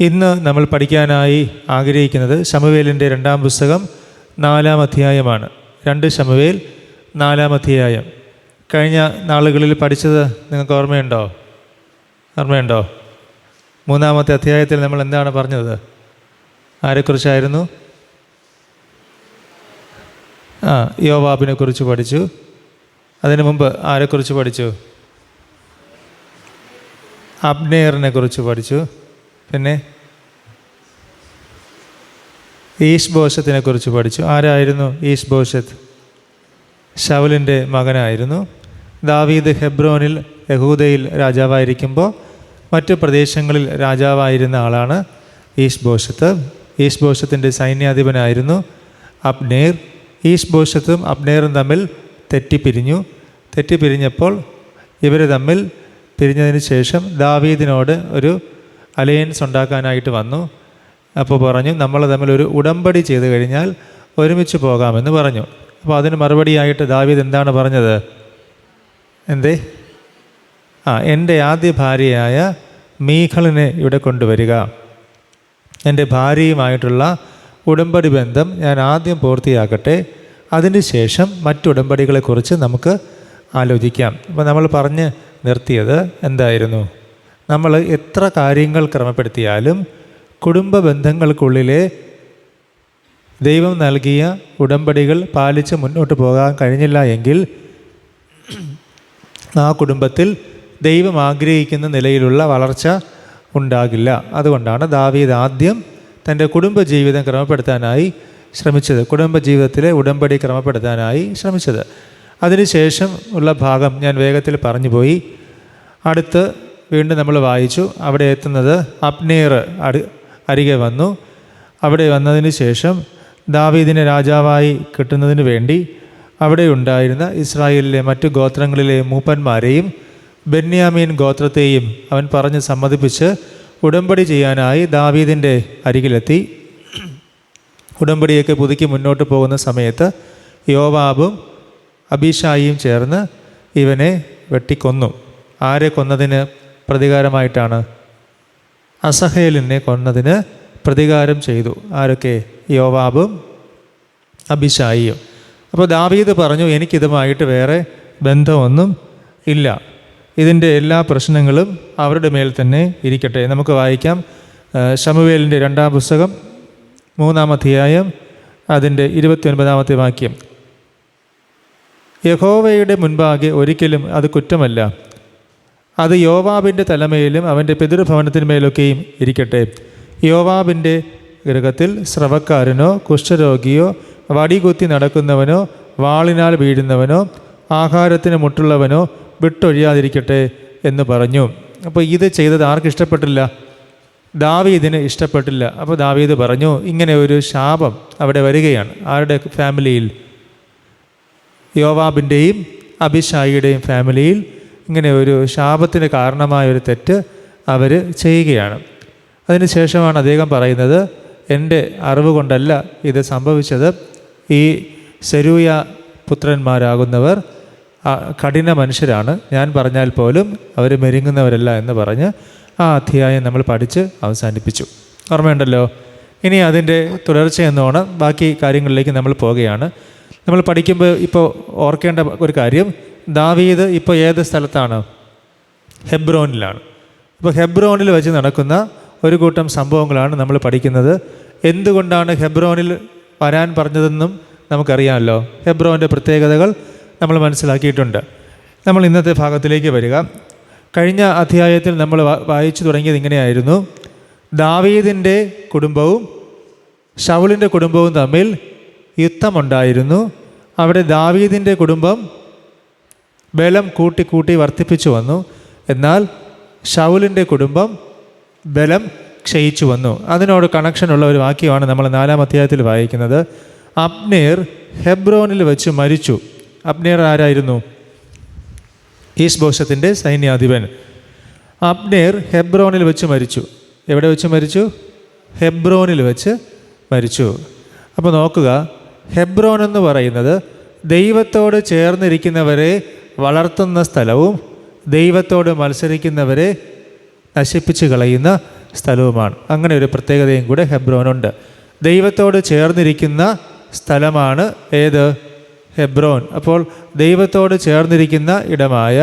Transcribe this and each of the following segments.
ഇന്ന് നമ്മൾ പഠിക്കാനായി ആഗ്രഹിക്കുന്നത് ശമൂവേലിൻ്റെ 2-ാം പുസ്തകം 4-ാം അധ്യായമാണ്. 2 ശമൂവേൽ 4-ാം അധ്യായം. കഴിഞ്ഞ നാളുകളിൽ പഠിച്ചത് നിങ്ങൾക്ക് ഓർമ്മയുണ്ടോ? 3-ാമത്തെ അധ്യായത്തിൽ നമ്മൾ എന്താണ് പറഞ്ഞത്? ആരെക്കുറിച്ചായിരുന്നു? യോവാബിനെ കുറിച്ച് പഠിച്ചു. അതിനു മുമ്പ് ആരെക്കുറിച്ച് പഠിച്ചു? അബ്നേറിനെ കുറിച്ച് പഠിച്ചു. പിന്നെ ഈശ്ബോശത്തിനെ കുറിച്ച് പഠിച്ചു. ആരായിരുന്നു ഈശ്ബോശത്ത്? ശൗലിൻ്റെ മകനായിരുന്നു. ദാവീദ് ഹെബ്രോനിൽ യഹൂദയിൽ രാജാവായിരിക്കുമ്പോൾ മറ്റു പ്രദേശങ്ങളിൽ രാജാവായിരുന്ന ആളാണ് ഈശ്ബോശത്ത്. ഈശ്ബോശത്തിൻ്റെ സൈന്യാധിപനായിരുന്നു അബ്നേർ. ഈശ്ബോശത്തും അബ്നേറും തമ്മിൽ തെറ്റിപ്പിരിഞ്ഞപ്പോൾ ഇവർ തമ്മിൽ പിരിഞ്ഞതിന് ശേഷം ദാവീദിനോട് ഒരു അലയൻസ് ഉണ്ടാക്കാനായിട്ട് വന്നു. അപ്പോൾ പറഞ്ഞു, നമ്മൾ തമ്മിൽ ഒരു ഉടമ്പടി ചെയ്ത് കഴിഞ്ഞാൽ ഒരുമിച്ച് പോകാമെന്ന് പറഞ്ഞു. അപ്പോൾ അതിന് മറുപടിയായിട്ട് ദാവീദ് എന്താണ് പറഞ്ഞത്? എൻ്റെ ആദ്യ ഭാര്യയായ മീഖളിനെ ഇവിടെ കൊണ്ടുവരിക. എൻ്റെ ഭാര്യയുമായിട്ടുള്ള ഉടമ്പടി ബന്ധം ഞാൻ ആദ്യം പൂർത്തിയാക്കട്ടെ, അതിന് ശേഷം മറ്റുടമ്പടികളെക്കുറിച്ച് നമുക്ക് ആലോചിക്കാം. അപ്പോൾ നമ്മൾ പറഞ്ഞ് നിർത്തിയത് എന്തായിരുന്നു? നമ്മൾ എത്ര കാര്യങ്ങൾ ക്രമപ്പെടുത്തിയാലും കുടുംബ ബന്ധങ്ങൾക്കുള്ളിലെ ദൈവം നൽകിയ ഉടമ്പടികൾ പാലിച്ച് മുന്നോട്ട് പോകാൻ കഴിഞ്ഞില്ല എങ്കിൽ ആ കുടുംബത്തിൽ ദൈവം ആഗ്രഹിക്കുന്ന നിലയിലുള്ള വളർച്ച ഉണ്ടാകില്ല. അതുകൊണ്ടാണ് ദാവീദ് ആദ്യം തൻ്റെ കുടുംബജീവിതം ക്രമപ്പെടുത്താനായി ശ്രമിച്ചത്, കുടുംബജീവിതത്തിലെ ഉടമ്പടി ക്രമപ്പെടുത്താനായി ശ്രമിച്ചത്. അതിനുശേഷം ഉള്ള ഭാഗം ഞാൻ വേഗത്തിൽ പറഞ്ഞു പോയി. അടുത്ത് വീണ്ടും നമ്മൾ വായിച്ചു. അവിടെ എത്തുന്നത് അബ്നേർ അരികെ വന്നു. അവിടെ വന്നതിന് ശേഷം ദാവീദിനെ രാജാവായി കിട്ടുന്നതിന് വേണ്ടി അവിടെ ഉണ്ടായിരുന്ന ഇസ്രായേലിലെ മറ്റു ഗോത്രങ്ങളിലെ മൂപ്പന്മാരെയും ബെന്യാമീൻ ഗോത്രത്തെയും അവൻ പറഞ്ഞ് സമ്മതിപ്പിച്ച് ഉടമ്പടി ചെയ്യാനായി ദാവീദിൻ്റെ അരികിലെത്തി. ഉടമ്പടിയൊക്കെ പുതുക്കി മുന്നോട്ട് പോകുന്ന സമയത്ത് യോവാബും അബീശായിയും ചേർന്ന് ഇവനെ വെട്ടിക്കൊന്നു. ആരെ കൊന്നതിന് പ്രതികാരമായിട്ടാണ്? അസഹേലിനെ കൊന്നതിന് പ്രതികാരം ചെയ്തു. ആരൊക്കെ? യോവാബും അബീശായിയും. അപ്പോൾ ദാവീദ് പറഞ്ഞു, എനിക്കിതുമായിട്ട് വേറെ ബന്ധമൊന്നും ഇല്ല, ഇതിൻ്റെ എല്ലാ പ്രശ്നങ്ങളും അവരുടെ മേൽ തന്നെ ഇരിക്കട്ടെ. നമുക്ക് വായിക്കാം. ശമൂവേലിൻ്റെ 2-ാം പുസ്തകം 3-ാം അധ്യായം അതിൻ്റെ 29-ാമത്തെ വാക്യം. യഹോവയുടെ മുൻപാകെ ഒരിക്കലും അത് കുറ്റമല്ല, അത് യോവാബിൻ്റെ തലമേലും അവൻ്റെ പിതൃഭവനത്തിന്മേലൊക്കെയും ഇരിക്കട്ടെ. യോവാബിൻ്റെ ഗൃഹത്തിൽ സ്രവക്കാരനോ കുഷ്ഠരോഗിയോ വടികുത്തി നടക്കുന്നവനോ വാളിനാൽ വീഴുന്നവനോ ആഹാരത്തിന് മുട്ടുള്ളവനോ വിട്ടൊഴിയാതിരിക്കട്ടെ എന്ന് പറഞ്ഞു. അപ്പോൾ ഇത് ചെയ്തത് ആർക്കിഷ്ടപ്പെട്ടില്ല? ദാവീദിന് ഇഷ്ടപ്പെട്ടില്ല. അപ്പോൾ ദാവീദ് പറഞ്ഞു, ഇങ്ങനെ ഒരു ശാപം അവിടെ വരികയാണ്. ആരുടെ ഫാമിലിയിൽ? യോവാബിൻ്റെയും അബീശായിയുടെയും ഫാമിലിയിൽ ഇങ്ങനെ ഒരു ശാപത്തിന് കാരണമായൊരു തെറ്റ് അവർ ചെയ്യുകയാണ്. അതിനുശേഷമാണ് അദ്ദേഹം പറയുന്നത്, എൻ്റെ അറിവ് കൊണ്ടല്ല ഇത് സംഭവിച്ചത്, ഈ സെരൂയ പുത്രന്മാരാകുന്നവർ കഠിന മനുഷ്യരാണ്, ഞാൻ പറഞ്ഞാൽ പോലും അവർ മെരുങ്ങുന്നവരല്ല എന്ന് പറഞ്ഞ് ആ അധ്യായം നമ്മൾ പഠിച്ച് അവസാനിപ്പിച്ചു. ഓർമ്മയുണ്ടല്ലോ? ഇനി അതിൻ്റെ തുടർച്ചയെന്നോണം ബാക്കി കാര്യങ്ങളിലേക്ക് നമ്മൾ പോവുകയാണ്. നമ്മൾ പഠിക്കുമ്പോൾ ഇപ്പോൾ ഓർക്കേണ്ട ഒരു കാര്യം, ദാവീദ് ഇപ്പോൾ ഏത് സ്ഥലത്താണ്? ഹെബ്രോനിലാണ്. ഇപ്പോൾ ഹെബ്രോനിൽ വെച്ച് നടക്കുന്ന ഒരു കൂട്ടം സംഭവങ്ങളാണ് നമ്മൾ പഠിക്കുന്നത്. എന്തുകൊണ്ടാണ് ഹെബ്രോനിൽ വരാൻ പറഞ്ഞതെന്നും നമുക്കറിയാമല്ലോ. ഹെബ്രോൻ്റെ പ്രത്യേകതകൾ നമ്മൾ മനസ്സിലാക്കിയിട്ടുണ്ട്. നമ്മൾ ഇന്നത്തെ ഭാഗത്തിലേക്ക് വരിക. കഴിഞ്ഞ അധ്യായത്തിൽ നമ്മൾ വായിച്ചു തുടങ്ങിയത് ഇങ്ങനെയായിരുന്നു. ദാവീദിൻ്റെ കുടുംബവും ശൗലിൻ്റെ കുടുംബവും തമ്മിൽ യുദ്ധമുണ്ടായിരുന്നു. അവിടെ ദാവീദിൻ്റെ കുടുംബം ബലം കൂട്ടി വർദ്ധിപ്പിച്ചു വന്നു. എന്നാൽ ശൗലിൻ്റെ കുടുംബം ബലം ക്ഷയിച്ചു വന്നു. അതിനോട് കണക്ഷനുള്ള ഒരു വാക്യമാണ് നമ്മൾ 4-ാം അധ്യായത്തിൽ വായിക്കുന്നത്. അബ്നേർ ഹെബ്രോനിൽ വെച്ച് മരിച്ചു. അബ്നേർ ആരായിരുന്നു? ഈശ്ബോശത്തിൻ്റെ സൈന്യാധിപൻ. അബ്നേർ ഹെബ്രോനിൽ വെച്ച് മരിച്ചു. എവിടെ വെച്ച് മരിച്ചു? ഹെബ്രോനിൽ വെച്ച് മരിച്ചു. അപ്പോൾ നോക്കുക, ഹെബ്രോൻ എന്ന് പറയുന്നത് ദൈവത്തോട് ചേർന്നിരിക്കുന്നവരെ വളർത്തുന്ന സ്ഥലവും ദൈവത്തോട് മത്സരിക്കുന്നവരെ നശിപ്പിച്ച് കളയുന്ന സ്ഥലവുമാണ്. അങ്ങനെ ഒരു പ്രത്യേകതയും കൂടെ ഹെബ്രോനുണ്ട്. ദൈവത്തോട് ചേർന്നിരിക്കുന്ന സ്ഥലമാണ് ഏത്? ഹെബ്രോൻ. അപ്പോൾ ദൈവത്തോട് ചേർന്നിരിക്കുന്ന ഇടമായ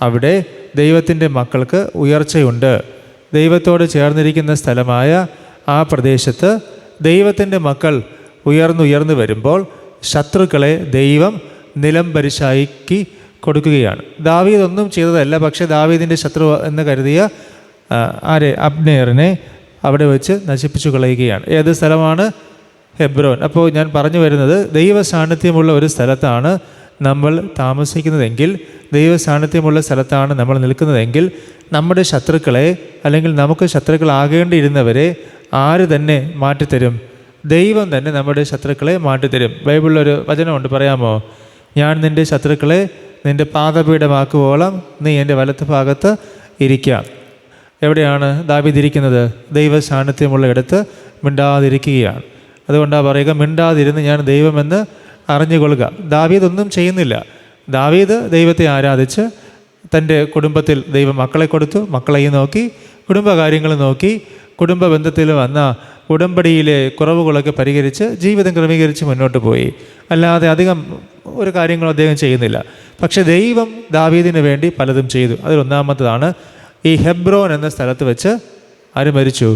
അവിടെ ദൈവത്തിൻ്റെ മക്കൾക്ക് ഉയർച്ചയുണ്ട്. ദൈവത്തോട് ചേർന്നിരിക്കുന്ന സ്ഥലമായ ആ പ്രദേശത്ത് ദൈവത്തിൻ്റെ മക്കൾ ഉയർന്നുയർന്നു വരുമ്പോൾ ശത്രുക്കളെ ദൈവം നിലം പരിശാക്കി കൊടുക്കുകയാണ്. ദാവീദ് ഒന്നും ചെയ്തതല്ല, പക്ഷേ ദാവീദിൻ്റെ ശത്രു എന്ന് കരുതിയ അബ്നേറിനെ അവിടെ വെച്ച് നശിപ്പിച്ചു കളയുകയാണ്. ഏത് സ്ഥലമാണ്? ഹെബ്രോൻ. അപ്പോൾ ഞാൻ പറഞ്ഞു വരുന്നത്, ദൈവ സാന്നിധ്യമുള്ള ഒരു സ്ഥലത്താണ് നമ്മൾ താമസിക്കുന്നതെങ്കിൽ, ദൈവ സാന്നിധ്യമുള്ള സ്ഥലത്താണ് നമ്മൾ നിൽക്കുന്നതെങ്കിൽ, നമ്മുടെ ശത്രുക്കളെ അല്ലെങ്കിൽ നമുക്ക് ശത്രുക്കളാകേണ്ടിയിരുന്നവരെ ആര് തന്നെ മാറ്റിത്തരും? ദൈവം തന്നെ നമ്മുടെ ശത്രുക്കളെ മാറ്റിത്തരും. ബൈബിളിലൊരു വചനമുണ്ട്, പറയാമോ? ഞാൻ നിൻ്റെ ശത്രുക്കളെ നിൻ്റെ പാദപീഠമാക്കുവോളം നീ എൻ്റെ വലത്ത് ഭാഗത്ത് ഇരിക്കാം. എവിടെയാണ് ദാവീദ് ഇരിക്കുന്നത്? ദൈവ സാന്നിധ്യമുള്ള ഇടത്ത് മിണ്ടാതിരിക്കുകയാണ്. അതുകൊണ്ടാണ് പറയുക, മിണ്ടാതിരുന്ന് ഞാൻ ദൈവമെന്ന് അറിഞ്ഞുകൊള്ളുക. ദാവീദ് ഒന്നും ചെയ്യുന്നില്ല. ദാവീദ് ദൈവത്തെ ആരാധിച്ച് തൻ്റെ കുടുംബത്തിൽ ദൈവം മക്കളെ കൊടുത്തു, മക്കളെയും നോക്കി, കുടുംബകാര്യങ്ങൾ നോക്കി, കുടുംബ ബന്ധത്തിൽ വന്ന ഉടമ്പടിയിലെ കുറവുകളൊക്കെ പരിഹരിച്ച് ജീവിതം ക്രമീകരിച്ച് മുന്നോട്ട് പോയി. അല്ലാതെ അധികം ഒരു കാര്യങ്ങളും അദ്ദേഹം ചെയ്യുന്നില്ല. പക്ഷേ ദൈവം ദാവീദിന് വേണ്ടി പലതും ചെയ്തു. അതിലൊന്നാമത്തതാണ് ഈ ഹെബ്രോൻ എന്ന സ്ഥലത്ത് വെച്ച് ആര് മരിച്ചു?